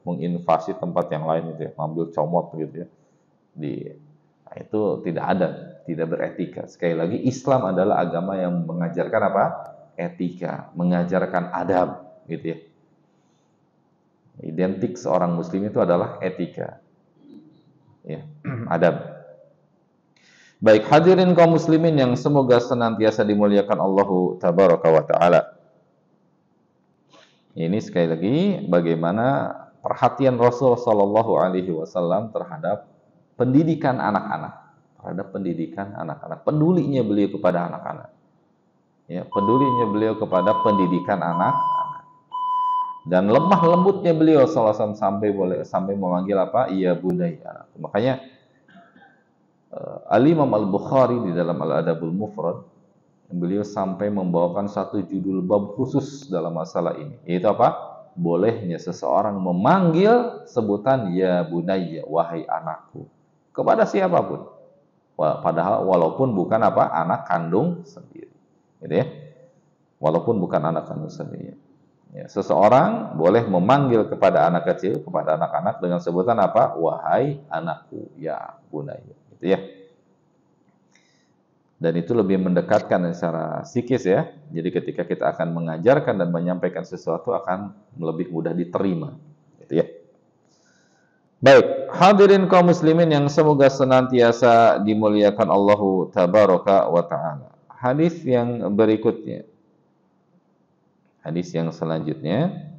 menginvasi tempat yang lain gitu ya, mengambil comot gitu ya. Nah, itu tidak ada, tidak beretika. Sekali lagi, Islam adalah agama yang mengajarkan apa? Etika, mengajarkan adab gitu ya. Identik seorang muslim itu adalah etika. Ya, adab. Baik, hadirin kaum muslimin yang semoga senantiasa dimuliakan Allahu tabaraka wa taala. Ini sekali lagi bagaimana perhatian Rasul sallallahu alaihi wasallam terhadap pendidikan anak-anak, pedulinya beliau kepada anak-anak. Ya, pedulinya beliau kepada pendidikan anak-anak. Dan lemah lembutnya beliau sallallahu alaihi wasallam sampai memanggil apa? Ya bunayya. Makanya Al-Imam Al-Bukhari di dalam Al-Adabul Mufrad, beliau sampai membawakan satu judul bab khusus dalam masalah ini, yaitu apa? Bolehnya seseorang memanggil sebutan ya bunayya, wahai anakku, kepada siapapun. Padahal walaupun bukan apa? Anak kandung sendiri. Gitu ya. Walaupun bukan anak kandung sendiri. Ya, seseorang boleh memanggil kepada anak kecil, kepada anak-anak dengan sebutan apa? Wahai anakku, ya bunayya. Gitu ya. Dan itu lebih mendekatkan secara psikis ya. Jadi ketika kita akan mengajarkan dan menyampaikan sesuatu akan lebih mudah diterima. Gitu ya. Baik, hadirin kaum muslimin yang semoga senantiasa dimuliakan Allahu tabaraka wa ta'ala. Hadis yang berikutnya. Hadis yang selanjutnya.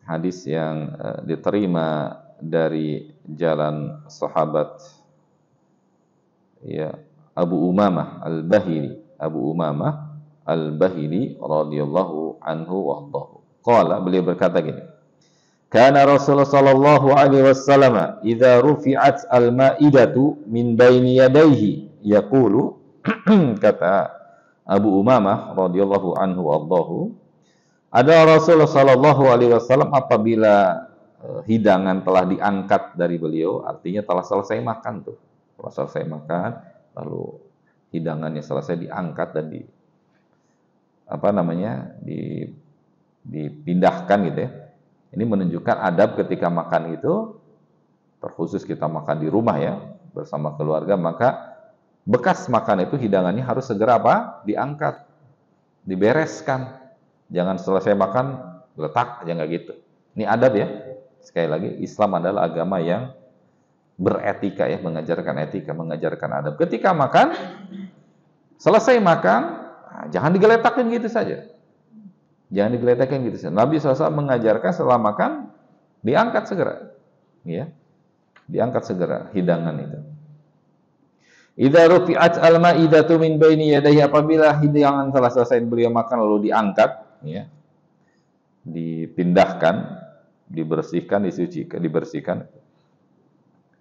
Hadis yang diterima dari jalan sahabat ya Abu Umamah Al-Bahili, radhiyallahu anhu wahdahu. Qala, beliau berkata gini. Kana Rasulullah sallallahu alaihi wasallam idza rufi'at al-ma'idatu min baini yadayhi yaqulu kata Abu Umamah radhiyallahu anhu wahdahu, ada Rasulullah sallallahu alaihi wasallam apabila hidangan telah diangkat dari beliau, artinya telah selesai makan tuh. Setelah selesai makan, lalu hidangannya selesai diangkat dan dipindahkan gitu ya. Ini menunjukkan adab ketika makan itu, terkhusus kita makan di rumah ya, bersama keluarga, maka bekas makan itu hidangannya harus segera apa? Diangkat, dibereskan. Jangan selesai makan letak aja, nggak gitu. Ini adab ya. Sekali lagi, Islam adalah agama yang beretika ya, mengajarkan etika, mengajarkan adab. Ketika makan, selesai makan, jangan digeletakin gitu saja. Jangan digeletakin gitu saja. Nabi SAW mengajarkan setelah makan, diangkat segera. Ya, diangkat segera hidangan itu. Idza rufi'at al-ma'idatu min baini yadayhi, apabila hidangan telah selesai beliau makan lalu diangkat, ya, dipindahkan, dibersihkan, disucikan, dibersihkan.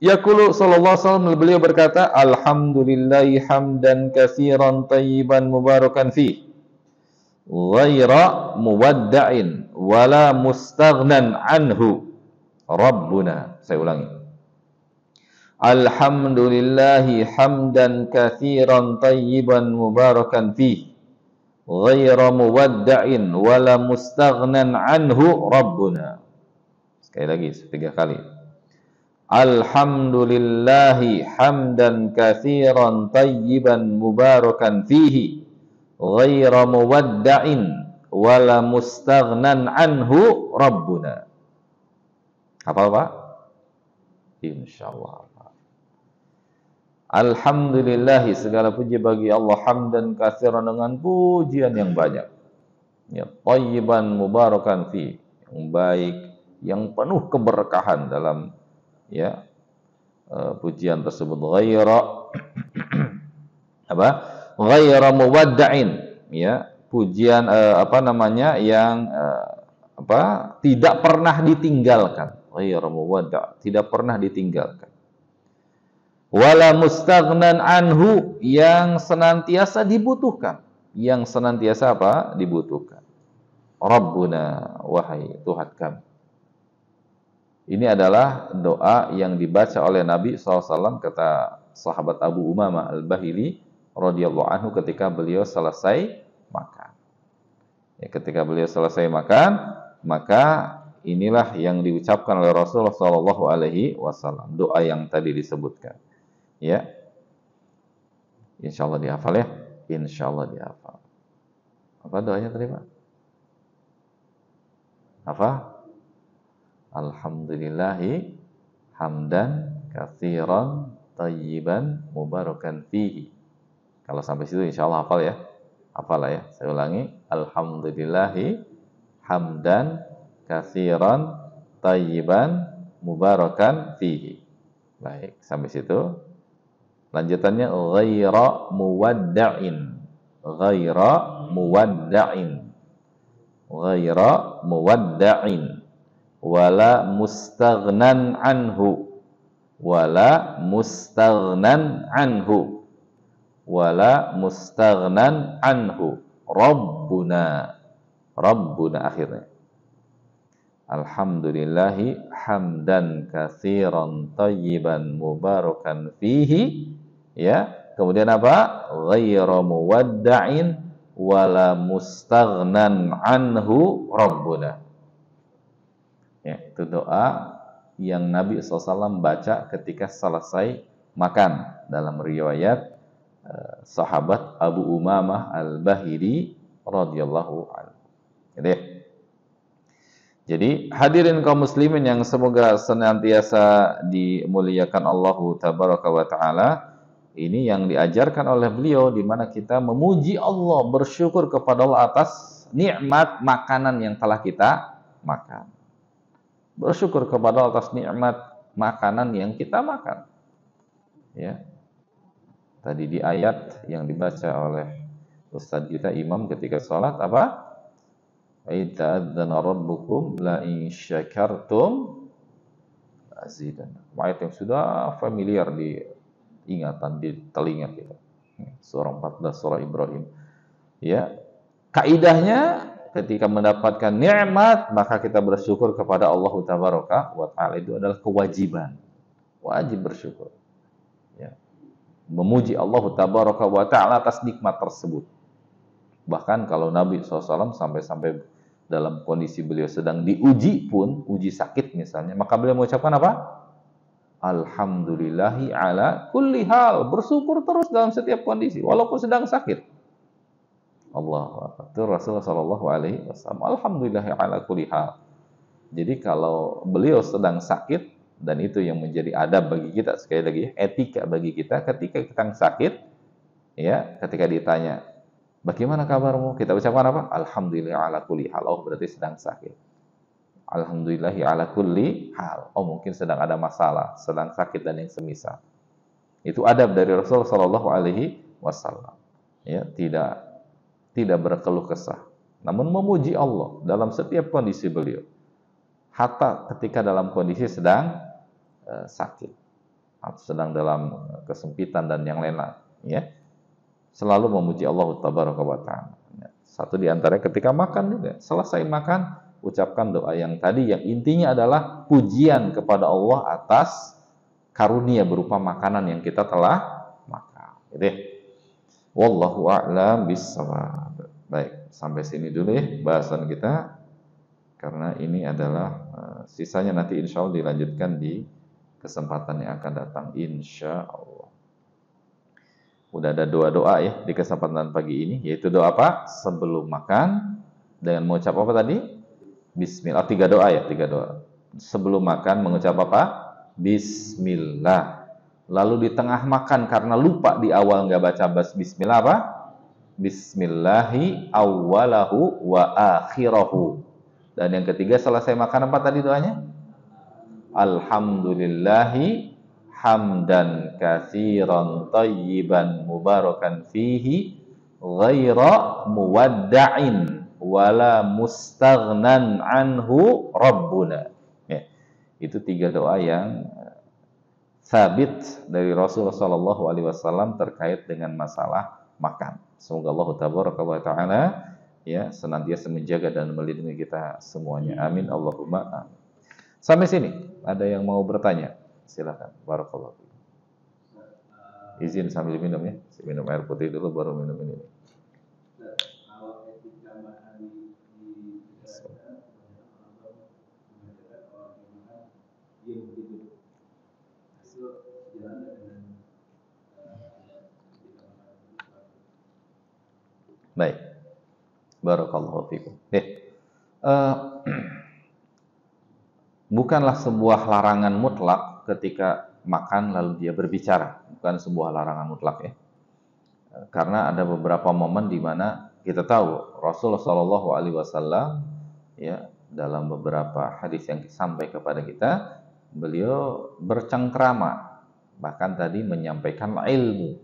Yaqulu sallallahu alaihi wasallam, beliau berkata, alhamdulillahi hamdan katsiran tayyiban mubarakan fi ghaira muwadda'in wala mustaghnan anhu rabbuna. Saya ulangi. Alhamdulillahi hamdan katsiran tayyiban mubarakan fi ghaira muwadda'in wala mustaghnan anhu rabbuna. Sekali lagi, 3 kali. Alhamdulillahi hamdan katsiran tayyiban mubarakan fihi ghaira muwadda'in wala mustaghnan anhu rabbuna. Hafal Pak? Insyaallah. Alhamdulillahi, segala puji bagi Allah, hamdan katsiran, dengan pujian yang banyak. Ya, tayyiban mubarakan fi, yang baik, yang penuh keberkahan dalam ya pujian tersebut. Ghaira apa? Ghaira muwadda'in, ya, pujian yang tidak pernah ditinggalkan. Ghairu muwadda', tidak pernah ditinggalkan. Wala mustaghnan anhu, yang senantiasa dibutuhkan. Yang senantiasa apa? Dibutuhkan. Rabbuna, wahai Tuhan kami. Ini adalah doa yang dibaca oleh Nabi SAW, kata sahabat Abu Umamah Al-Bahili radhiyallahu anhu ketika beliau selesai makan. Ya, ketika beliau selesai makan, maka inilah yang diucapkan oleh Rasulullah SAW, doa yang tadi disebutkan. Ya, insya Allah dihafal ya. Insya Allah dihafal. Apa doanya tadi Pak? Apa? Alhamdulillahi hamdan katsiran tayyiban mubarakan fihi. Kalau sampai situ insya Allah hafal ya. Hafal lah ya. Saya ulangi. Alhamdulillahi hamdan katsiran tayyiban mubarakan fihi. Baik, sampai situ. Lanjutannya ghaira muwadda'in. Ghaira muwadda'in. Ghaira muwadda'in. Wala mustaghnan anhu. Wala mustaghnan anhu. Wala mustaghnan anhu. Rabbuna. Rabbuna akhirnya. Alhamdulillahi hamdan katsiran tayyiban mubarakan fihi. Ya, kemudian apa? Ghairu muwadda'in wala mustaghnan anhu rabbuna. Ya, itu doa yang Nabi SAW baca ketika selesai makan dalam riwayat sahabat Abu Umamah Al-Bahili radhiyallahu anhu. Jadi hadirin kaum muslimin yang semoga senantiasa dimuliakan Allah tabaraka wa taala, ini yang diajarkan oleh beliau di mana kita memuji Allah, bersyukur kepada Allah atas nikmat makanan yang telah kita makan. Bersyukur kepada Allah atas nikmat makanan yang kita makan. Ya. Tadi di ayat yang dibaca oleh Ustadz kita imam ketika sholat apa? Aita'adzana rabbukum la in syakartum azidan. Ayat yang sudah familiar di ingatan, di telinga kita. Surah 14 surah Ibrahim. Ya. Kaidahnya ketika mendapatkan nikmat maka kita bersyukur kepada Allah tabaraka wa taala, itu adalah kewajiban. Wajib bersyukur. Ya. Memuji Allah tabaraka wa taala atas nikmat tersebut. Bahkan kalau Nabi SAW sampai dalam kondisi beliau sedang diuji pun, uji sakit misalnya, maka beliau mengucapkan apa? Alhamdulillahi ala kulli hal. Bersyukur terus dalam setiap kondisi, walaupun sedang sakit. Allahu akbar. Itu Rasulullah sallallahu alaihi wasallam. Alhamdulillahi ala kulli hal. Jadi kalau beliau sedang sakit, dan itu yang menjadi adab bagi kita, sekali lagi etika bagi kita ketika kita sakit, ya, ketika ditanya, "Bagaimana kabarmu?" Kita ucapkan apa? Alhamdulillahi ala kulli hal. Oh, berarti sedang sakit. Alhamdulillahi ala kulli hal. Oh, mungkin sedang ada masalah, sedang sakit dan yang semisal. Itu adab dari Rasulullah sallallahu alaihi wasallam. Ya, tidak berkeluh kesah, namun memuji Allah dalam setiap kondisi beliau, hatta ketika dalam kondisi sedang sakit atau sedang dalam kesempitan dan yang lain-lain, ya, selalu memuji Allah tabaraka wa taala. Satu di antaranya ketika makan juga, selesai makan ucapkan doa yang tadi, yang intinya adalah pujian kepada Allah atas karunia berupa makanan yang kita telah makan. Gitu. Wallahu a'lam bishawab. Baik, sampai sini dulu ya bahasan kita, karena ini adalah sisanya nanti insya Allah dilanjutkan di kesempatan yang akan datang insya Allah. Udah ada dua doa ya di kesempatan pagi ini, yaitu doa apa? Sebelum makan dengan mengucap apa tadi? Bismillah. Tiga doa ya, tiga doa. Sebelum makan mengucap apa? Bismillah. Lalu di tengah makan karena lupa di awal nggak baca bismillah apa? Bismillahi awwalahu wa akhirahu. Dan yang ketiga selesai makan apa tadi doanya? Alhamdulillahi hamdan katsiran tayyiban mubarakan fihi ghaira muwadda'in wala mustaghnan anhu rabbuna. Ya, itu 3 doa yang sabit dari Rasulullah sallallahu alaihi wasallam terkait dengan masalah makan. Semoga Allah tabaraka wa taala ya senantiasa menjaga dan melindungi kita semuanya. Amin Allahumma amin. Sampai sini ada yang mau bertanya? Silakan. Barakallahu fiik. Izin sambil minum ya. Minum air putih dulu baru minum ini. Baik. Barakallahu fiikum. Bukanlah sebuah larangan mutlak ketika makan lalu dia berbicara. Bukan sebuah larangan mutlak ya. Karena ada beberapa momen di mana kita tahu Rasulullah Shallallahu Alaihi Wasallam ya dalam beberapa hadis yang sampai kepada kita, beliau bercengkrama, bahkan tadi menyampaikan ilmu.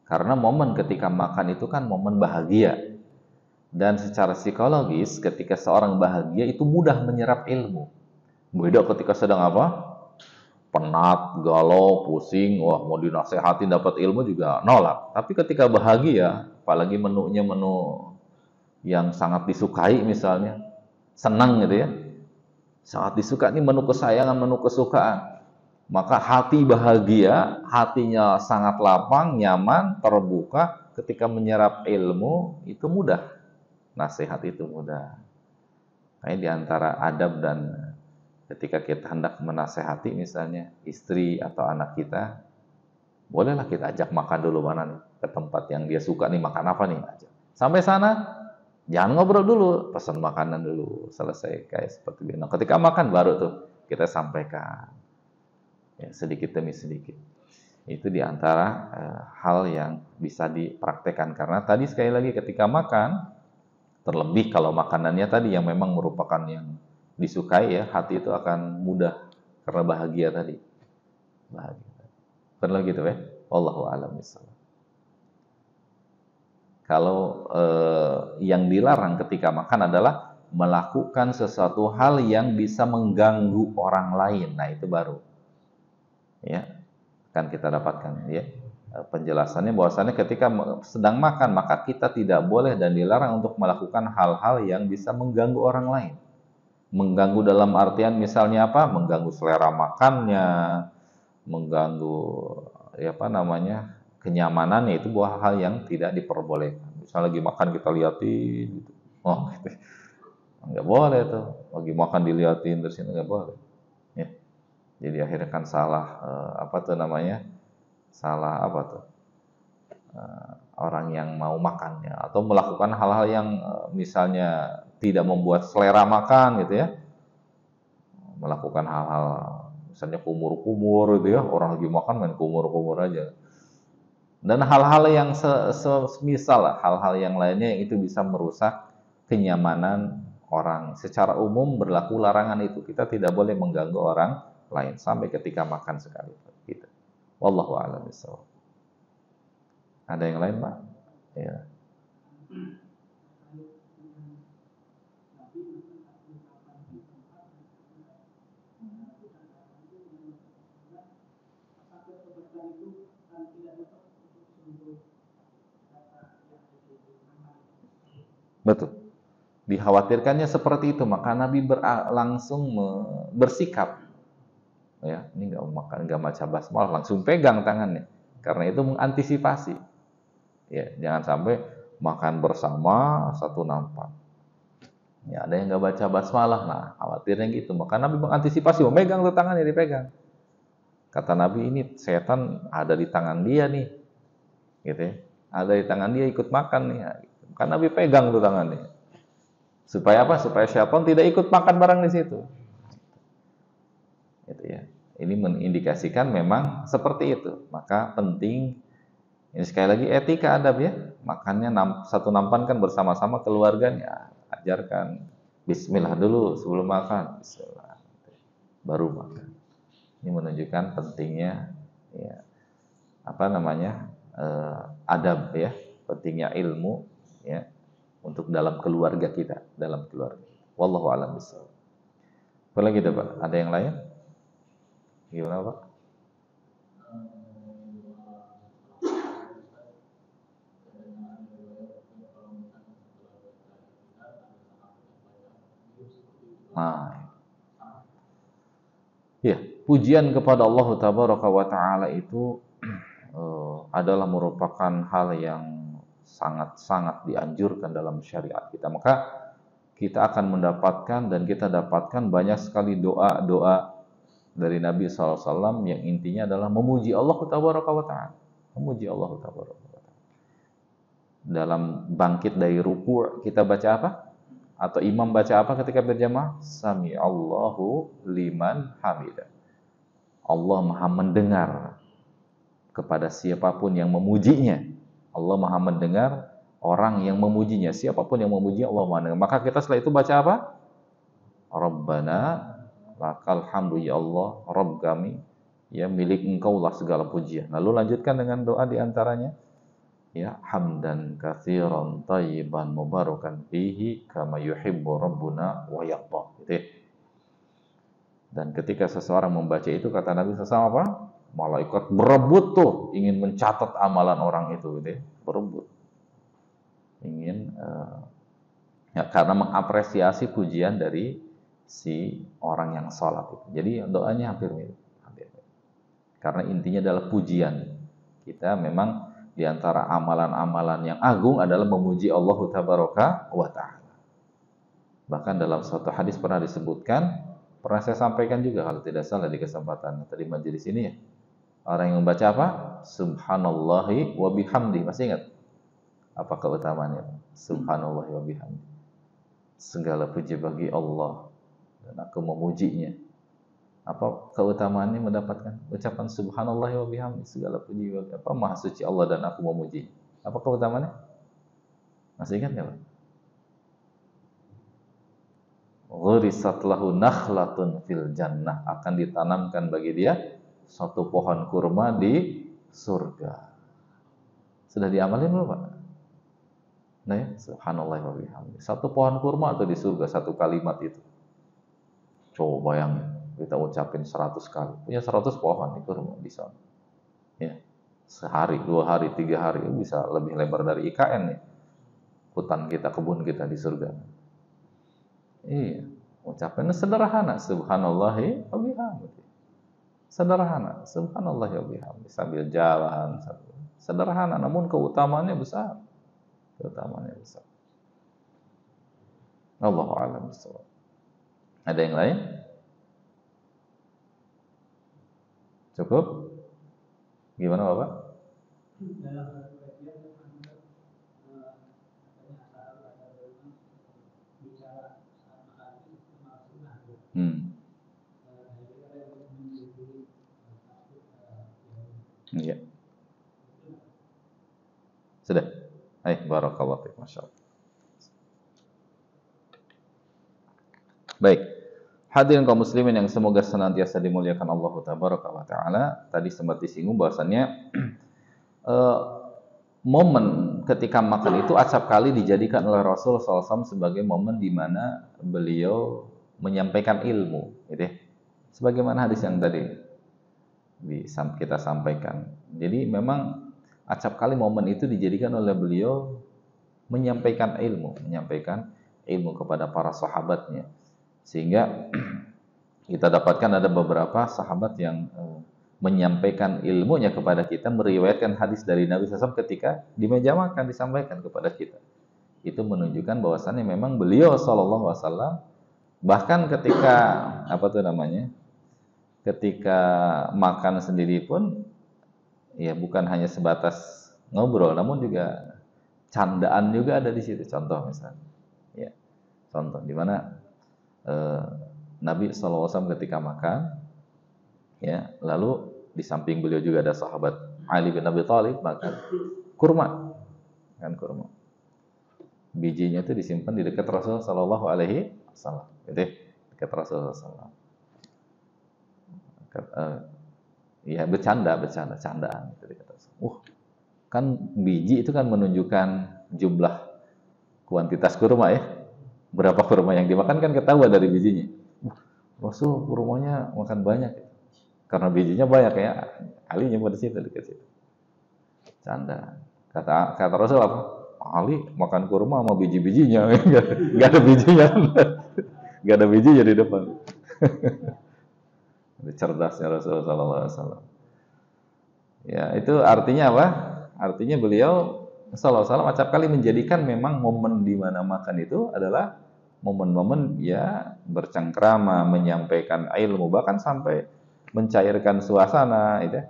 Karena momen ketika makan itu kan momen bahagia. Dan secara psikologis ketika seorang bahagia itu mudah menyerap ilmu. Beda ketika sedang apa? Penat, galau, pusing, wah mau dinasehatin dapat ilmu juga nolak. Tapi ketika bahagia, apalagi menunya menu yang sangat disukai misalnya, senang gitu ya, sangat disuka, ini menu kesayangan, menu kesukaan, maka hati bahagia, hatinya sangat lapang, nyaman, terbuka, ketika menyerap ilmu itu mudah, nasihat itu mudah. Ini diantara adab dan ketika kita hendak menasehati misalnya istri atau anak kita, bolehlah kita ajak makan dulu mana nih, ke tempat yang dia suka nih, makan apa nih, ajak. Sampai sana, jangan ngobrol dulu, pesan makanan dulu, selesai kayak seperti itu. Nah, ketika makan baru tuh kita sampaikan, ya, sedikit demi sedikit. Itu diantara hal yang bisa dipraktekkan. Karena tadi sekali lagi ketika makan, terlebih kalau makanannya tadi yang memang merupakan yang disukai ya, hati itu akan mudah karena bahagia tadi. Bahagia. Benar gitu ya? Wallahu a'lam bishawab. Kalau yang dilarang ketika makan adalah melakukan sesuatu hal yang bisa mengganggu orang lain. Nah, itu baru. Ya, kan kita dapatkan ya. Penjelasannya bahwasannya ketika sedang makan maka kita tidak boleh dan dilarang untuk melakukan hal-hal yang bisa mengganggu orang lain. Mengganggu dalam artian misalnya apa? Mengganggu selera makannya, mengganggu ya apa namanya, kenyamanannya, itu buah hal yang tidak diperbolehkan. Misalnya lagi makan kita liatin gitu. Oh, gitu. Nggak boleh tuh. Lagi makan diliatin terus itu nggak boleh. Ya. Jadi akhirnya kan salah apa tuh namanya? Salah apa tuh? Orang yang mau makannya atau melakukan hal-hal yang misalnya tidak membuat selera makan gitu ya, melakukan hal-hal misalnya kumur-kumur gitu ya, orang lagi makan main kumur-kumur aja, dan hal-hal yang semisal lah, hal-hal yang lainnya yang itu bisa merusak kenyamanan orang. Secara umum berlaku larangan itu, kita tidak boleh mengganggu orang lain sampai ketika makan sekalipun gitu. Wallahu a'lam bishawab. Ada yang lain, Pak? Ya. Betul. Dikhawatirkannya seperti itu, maka Nabi langsung bersikap. Ya, ini nggak makan, nggak baca basmalah, langsung pegang tangannya. Karena itu mengantisipasi. Ya, jangan sampai makan bersama satu nampan. Ya, ada yang nggak baca basmalah, nah khawatirnya gitu. Maka Nabi mengantisipasi, memegang tuh tangannya, dipegang. Kata Nabi, ini setan ada di tangan dia nih, gitu ya. Ada di tangan dia, ikut makan nih. Kan Nabi pegang tuh tangannya. Supaya apa? Supaya setan tidak ikut makan barang di situ. Gitu ya. Ini mengindikasikan memang seperti itu. Maka penting, ini sekali lagi etika adab ya. Makannya satu nampan kan bersama-sama keluarganya. Ajarkan bismillah dulu sebelum makan. Bismillah. Baru makan. Ini menunjukkan pentingnya ya, apa namanya? Adab ya, pentingnya ilmu ya. untuk dalam keluarga kita, dalam keluarga. Wallahu a'lam bishawab. Apa lagi ada, Pak? Ada yang lain? Gimana, Pak? Nah, ya, pujian kepada Allah Tabaraka wa Ta'ala itu adalah merupakan hal yang sangat-sangat dianjurkan dalam syariat kita. Maka kita akan mendapatkan dan kita dapatkan banyak sekali doa-doa dari Nabi SAW yang intinya adalah memuji Allah Tabaraka wa Ta'ala. Memuji Allah Tabaraka wa Ta'ala. Dalam bangkit dari ruku' kita baca apa? Atau imam baca apa ketika berjamaah? Sami Allahu liman hamidah. Allah Maha mendengar kepada siapapun yang memujinya. Allah Maha mendengar orang yang memujinya. Siapapun yang memuji Allah Maha mendengar. Maka kita setelah itu baca apa? Rabbana lakal hamdu ya Allah, Rabb kami, ya milik Engkau lah segala pujian. Lalu lanjutkan dengan doa di antaranya, ya hamdan katsiran thayyiban mubarakan fihi kama yuhibbu rabbuna wa yarda. Gitu ya. Dan ketika seseorang membaca itu, kata Nabi SAW apa? Malaikat berebut tuh ingin mencatat amalan orang itu, gitu ya. Berebut ingin ya, karena mengapresiasi pujian dari si orang yang sholat itu. Jadi doanya hampir mirip. Karena intinya adalah pujian. Kita memang di antara amalan-amalan yang agung adalah memuji Allah Tabaraka wa Ta'ala. Bahkan dalam suatu hadis pernah disebutkan, pernah saya sampaikan juga kalau tidak salah di kesempatan tadi majelis ini ya. Orang yang membaca apa? Subhanallahi wa bihamdi. Masih ingat? Apa keutamaannya? Subhanallahi wa bihamdi. Segala puji bagi Allah dan aku memujinya. Apa keutamaannya mendapatkan ucapan subhanallah wa bihamdi, segala puji bagi apa maha suci Allah dan aku memuji. Apa keutamaannya? Masih ingat enggak, Pak? Ghurisat lahu nakhlatun fil jannah, akan ditanamkan bagi dia suatu pohon kurma di surga. Sudah diamalin belum, Pak? Nah, ya, subhanallah wa bihamdi. Satu pohon kurma atau di surga, satu kalimat itu. Coba bayangin, kita ucapin 100 kali. Punya 100 pohon itu di sana. Ya. Sehari, 2 hari, 3 hari bisa lebih lebar dari IKN ya. Hutan kita, kebun kita di surga. Iya, ucapannya sederhana, subhanallahi wa bihamdi. Sederhana, subhanallahi wa bihamdi, sambil jalan, sederhana namun keutamaannya besar. Keutamaannya besar. Allahu a'lam bishawab. Ada yang lain? Cukup? Gimana Bapak? Iya. Sudah? Barakallahu fiik, masyaallah. Baik. Hadirin kaum muslimin yang semoga senantiasa dimuliakan Allah Tabaraka wa Ta'ala. Tadi sempat disinggung bahwasannya momen ketika makan itu acap kali dijadikan oleh Rasul SAW sebagai momen di mana beliau menyampaikan ilmu, gitu ya. Sebagaimana hadis yang tadi kita sampaikan. Jadi memang acap kali momen itu dijadikan oleh beliau menyampaikan ilmu kepada para sahabatnya. Sehingga kita dapatkan ada beberapa sahabat yang menyampaikan ilmunya kepada kita, meriwayatkan hadis dari Nabi SAW ketika di meja makan disampaikan kepada kita. Itu menunjukkan bahwasannya memang beliau SAW bahkan ketika ketika makan sendiri pun ya bukan hanya sebatas ngobrol, namun juga candaan juga ada di situ. Contoh misalnya, ya contoh di mana Nabi SAW ketika makan, ya, lalu di samping beliau juga ada sahabat Ali bin Abi Thalib makan kurma, kan kurma. Bijinya itu disimpan di dekat Rasul Sallallahu Alaihi Wasallam, gitu, dekat Rasul Sallallahu. Ya candaan gitu dekat Rasul. Kan biji itu kan menunjukkan jumlah kuantitas kurma ya. Berapa kurma yang dimakan kan ketahuan dari bijinya. Rasul kurmanya makan banyak. Karena bijinya banyak ya. Ali nyebut di situ dekat situ. Canda. Kata Rasul apa? Ali makan kurma sama biji-bijinya. Enggak ada bijinya. Enggak ada bijinya di depan. Cerdasnya Rasulullah sallallahu alaihi wasallam. Ya, itu artinya apa? Artinya beliau sallallahu alaihi wasallam acap kali menjadikan memang momen di mana makan itu adalah momen-momen ya bercengkrama, menyampaikan ilmu, bahkan sampai mencairkan suasana itu.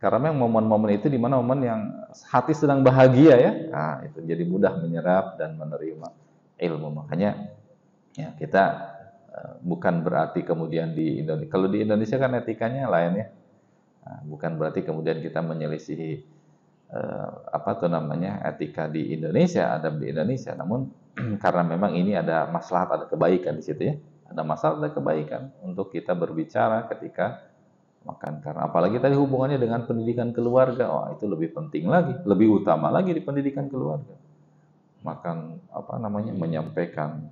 Karena memang momen-momen itu di mana momen yang hati sedang bahagia ya. Nah, itu jadi mudah menyerap dan menerima ilmu. Makanya ya kita bukan berarti kemudian di Indonesia. Kalau di Indonesia kan etikanya lain ya. Nah, bukan berarti kemudian kita menyelisihi apa tuh namanya etika di Indonesia, adab di Indonesia. Namun karena memang ini ada maslahat, ada kebaikan di situ ya. Ada masalah, ada kebaikan untuk kita berbicara ketika makan. Karena apalagi tadi hubungannya dengan pendidikan keluarga, oh itu lebih penting lagi, lebih utama lagi di pendidikan keluarga. Makan apa namanya menyampaikan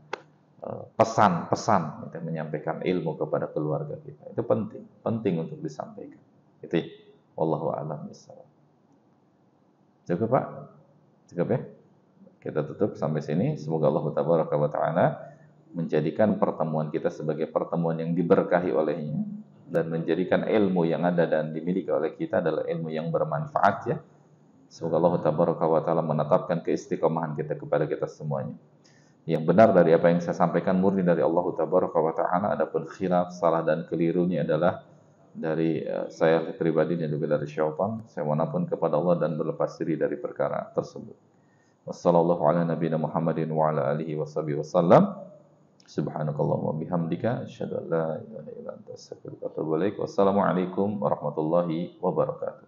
pesan-pesan, gitu, menyampaikan ilmu kepada keluarga kita. Itu penting, penting untuk disampaikan. Itu wallahu a'lam bishawab. Cukup Pak? Cukup ya? Kita tutup sampai sini. Semoga Allah tabaraka wa taala menjadikan pertemuan kita sebagai pertemuan yang diberkahi olehnya dan menjadikan ilmu yang ada dan dimiliki oleh kita adalah ilmu yang bermanfaat ya. Semoga Allah tabaraka wa taala menetapkan keistiqomahan kita kepada kita semuanya. Yang benar dari apa yang saya sampaikan murni dari Allah tabaraka wa taala, adapun khilaf, salah dan kelirunya adalah dari saya pribadi dan juga dari syaitan. Saya mohon ampun kepada Allah dan berlepas diri dari perkara tersebut. Wassallallahu ala nabiyina Muhammadin wa ala alihi washabihi wasallam. Subhanakallahumma bihamdika asyhadu an la ilaha illa anta astaghfiruka wa atubu ilaik. Wassalamualaikum warahmatullahi wabarakatuh.